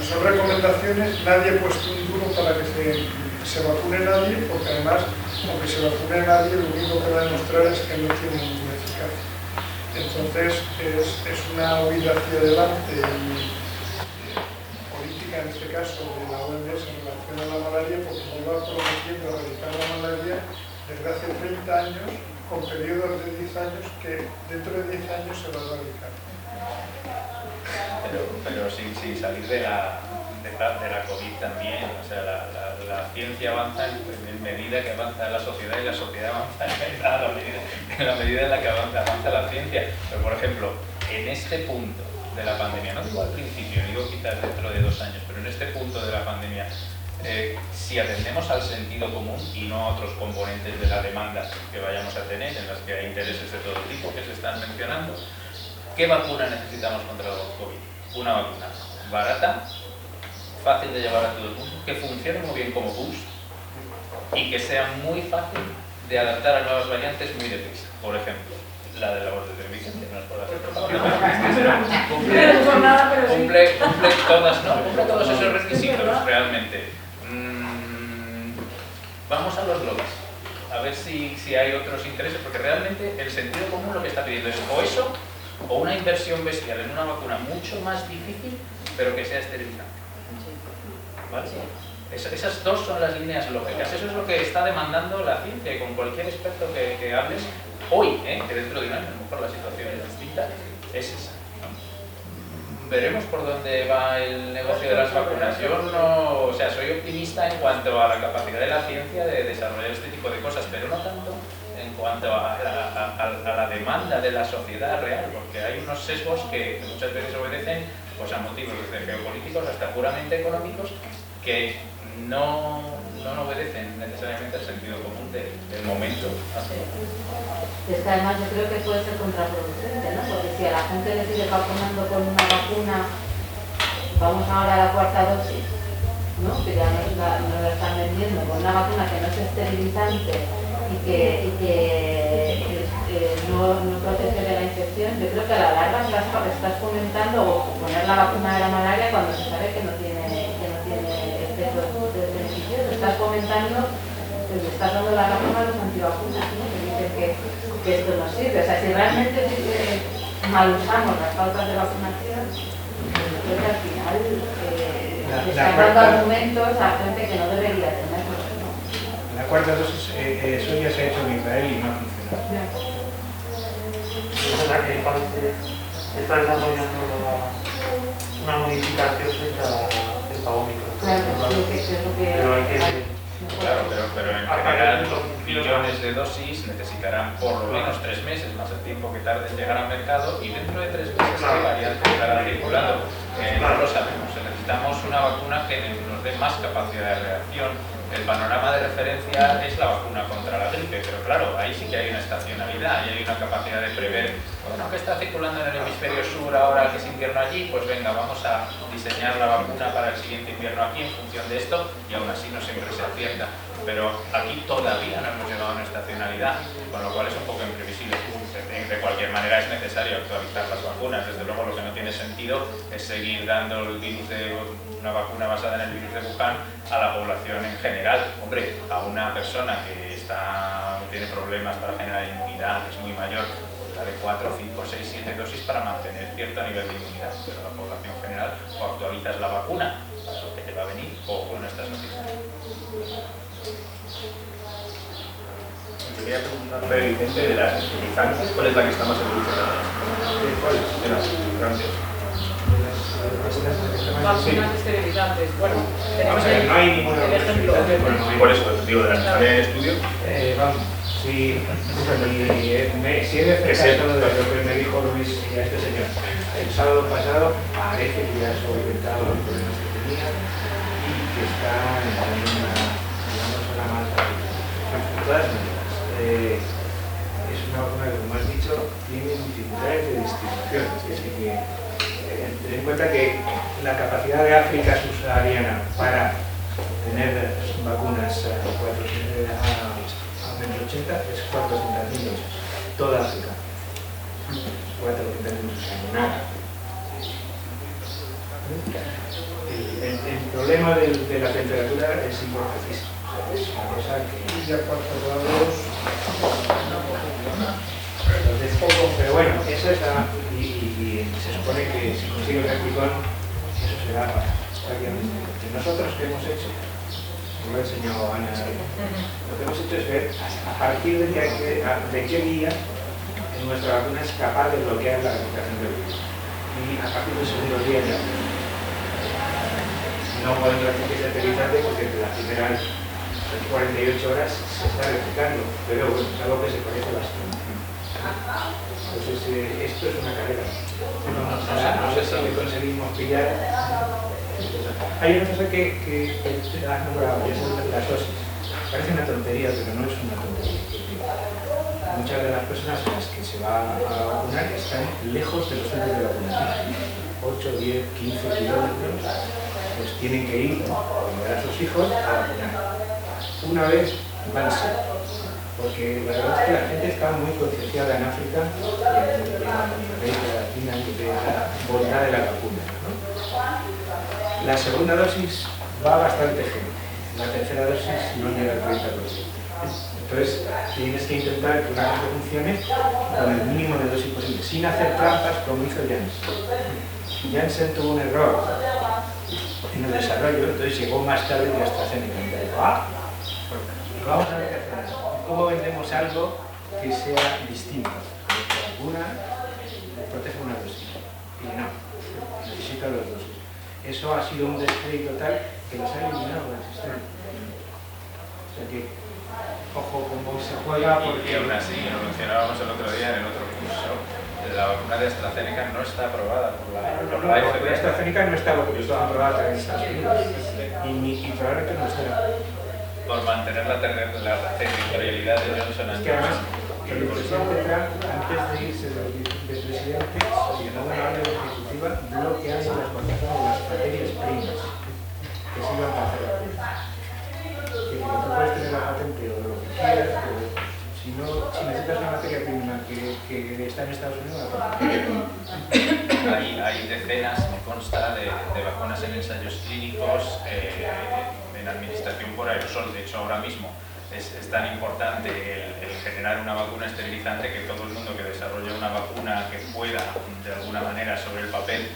Son recomendaciones. Nadie ha puesto un duro para que se vacune nadie, porque además, aunque se vacune nadie, lo único que va a demostrar es que no tiene ninguna eficacia. Entonces, es una huida hacia adelante y política, en este caso, de la OMS en relación a la malaria, porque lleva prometiendo erradicar la malaria desde hace 30 años, con periodos de 10 años, que dentro de 10 años se va a erradicar. Pero sin salir de la COVID también, o sea, la ciencia avanza en medida que avanza la sociedad y la sociedad avanza en la medida en la que avanza la ciencia. Pero, por ejemplo, en este punto de la pandemia, no digo al principio, digo quizás dentro de 2 años, pero en este punto de la pandemia, si atendemos al sentido común y no a otros componentes de la demanda que vayamos a tener, en las que hay intereses de todo tipo que se están mencionando, ¿qué vacuna necesitamos contra el COVID? Una vacuna barata, fácil de llevar a todo el mundo, que funcione muy bien como boost y que sea muy fácil de adaptar a nuevas variantes muy deprisa. Por ejemplo, la de la voz de televisión, que no es por hacer propaganda, cumple todos esos requisitos realmente. Vamos a los globos, a ver si hay otros intereses, porque realmente el sentido común lo que está pidiendo es o eso, o una inversión bestial en una vacuna mucho más difícil, pero que sea esterilizante. ¿Vale? Esas dos son las líneas lógicas. Eso es lo que está demandando la ciencia, y con cualquier experto que hables hoy, que dentro de un año a lo mejor la situación es distinta, es esa. Veremos por dónde va el negocio de las vacunas. Yo no, o sea, soy optimista en cuanto a la capacidad de la ciencia de desarrollar este tipo de cosas, pero no tanto en cuanto a la demanda de la sociedad real, porque hay unos sesgos que muchas veces obedecen pues, a motivos desde geopolíticos hasta puramente económicos que no obedecen necesariamente al sentido común del momento. Es que además yo creo que puede ser contraproducente, ¿no? Porque si a la gente le sigue vacunando con una vacuna, vamos ahora a la cuarta dosis, ¿no? Que ya nos la están vendiendo, con una vacuna que no es esterilizante y que no protege de la infección, yo creo que a la larga estás fomentando o poner la vacuna de la malaria cuando se sabe que no tiene efectos beneficiosos. Estás fomentando, estás dando la razón a los antivacunas, ¿no? Que dicen que esto no sirve. O sea, si realmente mal usamos las pautas de vacunación, pues yo creo que al final están dando argumentos a gente que no debería tenerlos, ¿no? La cuarta dosis, eso ya se ha hecho en Israel y no ha funcionado. Está desarrollando una modificación frente a la cepa Omicron. Pero en general millones de dosis necesitarán por lo menos 3 meses más el tiempo que tarde en llegar al mercado, y dentro de 3 meses la variante estará circulando. No lo sabemos, necesitamos una vacuna que nos dé más capacidad de reacción. El panorama de referencia es la vacuna contra la gripe, pero claro, ahí sí que hay una estacionalidad y hay una capacidad de prever, bueno, que está circulando en el hemisferio sur ahora que es invierno allí, pues venga, vamos a diseñar la vacuna para el siguiente invierno aquí en función de esto, y aún así no siempre se acierta. Pero aquí todavía no hemos llegado a una estacionalidad, con lo cual es un poco imprevisible. De cualquier manera es necesario actualizar las vacunas. Desde luego lo que no tiene sentido es seguir dando el virus de una vacuna basada en el virus de Wuhan a la población en general. Hombre, a una persona que tiene problemas para generar inmunidad, que es muy mayor, de 4, 5, 6, 7 dosis para mantener cierto nivel de inmunidad, pero la población general o actualizas la vacuna, lo que te va a venir, o no estás notificando. Quería preguntarle, Vicente, de las esterilizantes, ¿cuál es la que está más evolucionada? ¿Cuál? De las esterilizantes. Vacunas esterilizantes. Bueno, vamos a ver, no hay ninguna el ejemplo. Por eso, digo, de las que están en estudio. Vamos, si he de acercar todo lo que me dijo Luis y a este señor. El sábado pasado parece que ya ha solventado los problemas que tenía y que está en una mala. De todas maneras, es una vacuna que, como has dicho, tiene dificultades de distribución. Es decir, que ten en cuenta que la capacidad de África subsahariana para tener vacunas a 480 es 400.000 dosis. Toda África. 400.000 dosis. Nada. El problema de la temperatura es importantísimo. Es una cosa que... Ya 4 grados... Pero bueno, eso está... Y se supone que si consigue el replicón, eso será prácticamente... Nosotros, ¿qué hemos hecho? Como lo enseñó Ana, lo que hemos hecho es ver a partir de qué día nuestra vacuna es capaz de bloquear la replicación del virus. Y a partir del segundo día ya no podemos decir que es esterilizante porque las primeras 48 horas se está replicando, pero bueno, es algo que se parece bastante. Entonces, esto es una carrera. No sé si le conseguimos pillar. Hay una cosa que has nombrado, que son las dosis. Parece una tontería, pero no es una tontería. Muchas de las personas a las que se va a vacunar están lejos de los centros de vacunación. 8, 10, 15 kilómetros de pues tienen que ir con ver a sus hijos a vacunar. Una vez van siempre, porque la verdad es que la gente está muy concienciada en África de América Latina y de la bondad de la vacuna, ¿no? La segunda dosis va bastante gente, la tercera dosis no llega al 30%. Entonces tienes que intentar que una cosa funcione con el mínimo de dosis posible, sin hacer trampas como hizo Janssen. Janssen tuvo un error en el desarrollo, entonces llegó más tarde que AstraZeneca. Y dijo, vamos a ver qué hacemos. ¿Cómo vendemos algo que sea distinto? Una protege una dosis. Y no, necesita dos dosis. Eso ha sido un descrédito tal que los ha eliminado del sistema. O sea que, ojo cómo se juega porque... Y aún así, lo mencionábamos el otro día en el otro curso, la vacuna de AstraZeneca no está aprobada por la FDA. La AstraZeneca no está aprobada en Estados Unidos y probablemente no estará. Por mantener la territorialidad de Johnson Es que además, el presidente Trump, antes de irse de presidente, llenó una orden ejecutiva bloqueando las exportaciones de las materias primas que se iban a hacer la prueba. Que tú puedes tener la patente o lo que quieras, pero si necesitas una materia prima que está en Estados Unidos, la hay decenas, me consta, de vacunas en ensayos clínicos en administración por aerosol. De hecho, ahora mismo es tan importante el generar una vacuna esterilizante que todo el mundo que desarrolla una vacuna que pueda, de alguna manera, sobre el papel,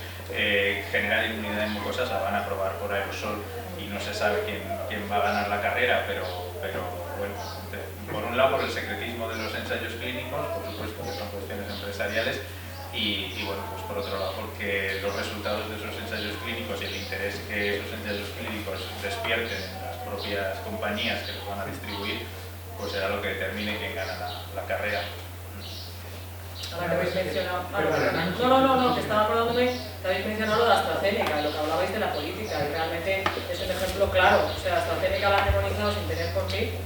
generar inmunidad en mucosas, la van a probar por aerosol y no se sabe quién va a ganar la carrera, pero bueno, por un lado por el secretismo de los ensayos clínicos, por supuesto que son cuestiones empresariales, y bueno, pues por otro lado porque los resultados de esos ensayos clínicos y el interés que esos ensayos clínicos despierten en las propias compañías que los van a distribuir, pues será lo que determine quién gana la carrera. Ahora que habéis mencionado... No, que estaba acordándome que habéis mencionado lo de AstraZeneca, lo que hablabais de la política, y realmente es un ejemplo claro. O sea, AstraZeneca la han demonizado sin tener por qué.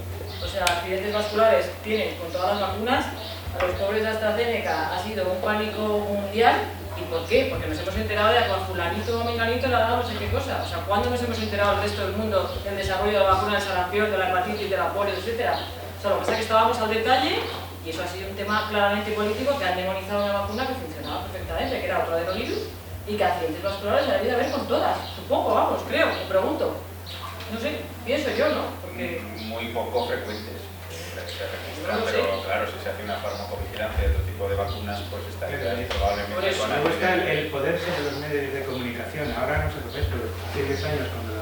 O sea, accidentes vasculares tienen con todas las vacunas. A los pobres de AstraZeneca ha sido un pánico mundial. ¿Y por qué? Porque nos hemos enterado de que a fulanito o menganito le ha dado no sé qué cosa. O sea, ¿cuándo nos hemos enterado el resto del mundo del desarrollo de la vacuna del sarampión, de la hepatitis, de la polio, etcétera? O sea, lo que pasa es que estábamos al detalle y eso ha sido un tema claramente político, que han demonizado una vacuna que funcionaba perfectamente, que era otro adenovirus y que accidentes vasculares se debido haber con todas. Supongo, vamos, creo, me pregunto. No sé, pienso yo, ¿no? Porque... Muy poco frecuentes. Pero claro, si se hace una farmacovigilancia de otro tipo de vacunas, pues estaría probablemente por eso me gusta el poder sobre los medios de comunicación. Ahora no sé por qué, pero hace 10 años cuando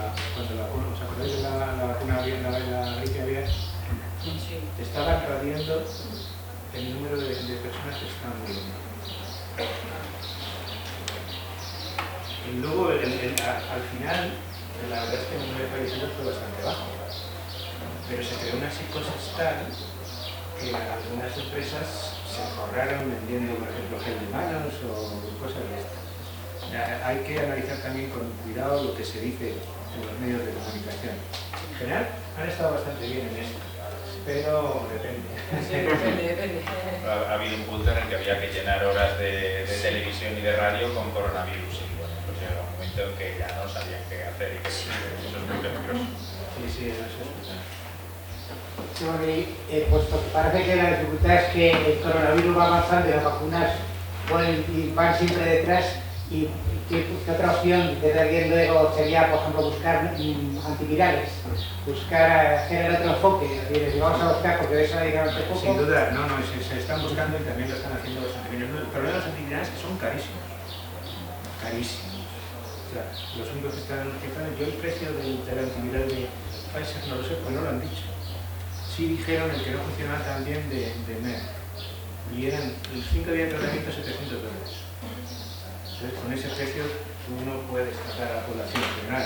la vacuna, ¿os acordáis de la vacuna la gripe aviar? Sí. Estaban radiando el número de personas que estaban muriendo. Y luego al final, la verdad es que el número de fallecidos fue bastante bajo. Pero se creó una psicosis tal que algunas empresas se forraron vendiendo, por ejemplo, gel de manos o cosas de estas. Hay que analizar también con cuidado lo que se dice en los medios de comunicación. En general han estado bastante bien en esto, pero depende. Sí, depende. Ha habido un punto en el que había que llenar horas de televisión y de radio con coronavirus y bueno, pues llega un momento en que ya no sabían qué hacer y que eso es muy peligroso. Sí, eso es verdad. Puesto que parece que la dificultad es que el coronavirus va avanzando y las vacunas van siempre detrás, y ¿qué otra opción de alguien luego sería, por ejemplo, buscar antivirales? Hacer el otro enfoque, es decir, vamos a buscar porque de eso hay bastante poco. Sin duda, no, se están buscando y también lo están haciendo bastante bien. El problema de los antivirales es que son carísimos. Carísimos. O sea, los únicos que están utilizando, yo el precio del antiviral de Pfizer no lo sé, pues no lo han dicho. Sí dijeron el que no funcionaba tan bien de Merck, y eran los 5 días de tratamiento $700. Entonces, con ese precio tú no puedes tratar a la población en general.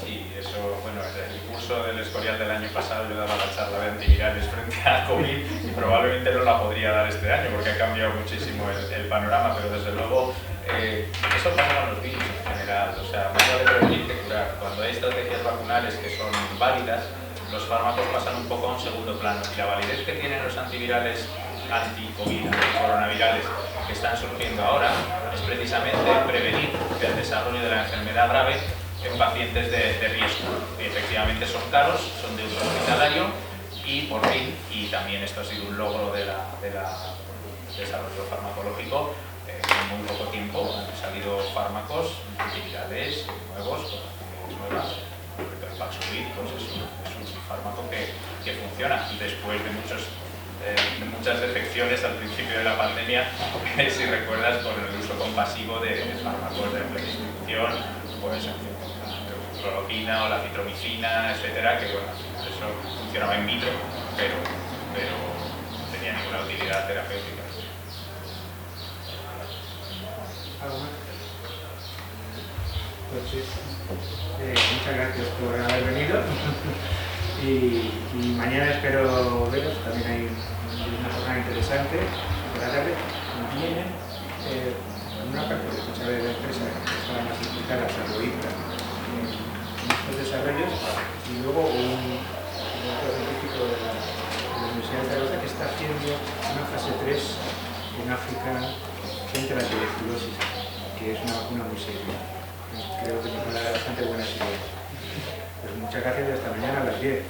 Sí, eso, bueno, el curso del Escorial del año pasado yo daba la charla de antivirales frente a COVID y probablemente no la podría dar este año porque ha cambiado muchísimo el panorama, pero desde luego eso pasa con los virus en general. O sea, más allá de prevenir que curar. Cuando hay estrategias vacunales que son válidas, los fármacos pasan un poco a un segundo plano y la validez que tienen los antivirales anti-COVID, anticoronavirales que están surgiendo ahora es precisamente prevenir enfermedad grave en pacientes de riesgo. Efectivamente son caros, son de uso hospitalario y por fin, y también esto ha sido un logro del desarrollo farmacológico, en muy poco tiempo han salido fármacos utilidades nuevos, con nuevas. El Paxlovid pues es un fármaco que funciona, y después de muchas defecciones al principio de la pandemia, si recuerdas, por el uso compasivo de fármacos de distribución, pues la cloroquina o la citromicina, etcétera, que bueno, eso funcionaba in vitro, pero no tenía ninguna utilidad terapéutica. ¿Algo más? Pues muchas gracias por haber venido y mañana espero veros. También hay una jornada interesante por la tarde. Vienen una parte responsable de la empresa que está más implicada, Salvoitra, en estos desarrollos, y luego un doctor científico de la Universidad de Zaragoza que está haciendo una fase 3 en África frente a la tuberculosis, que es una vacuna muy seria. Creo que nos va a dar bastante buenas ideas. Pues muchas gracias y hasta mañana a las 10.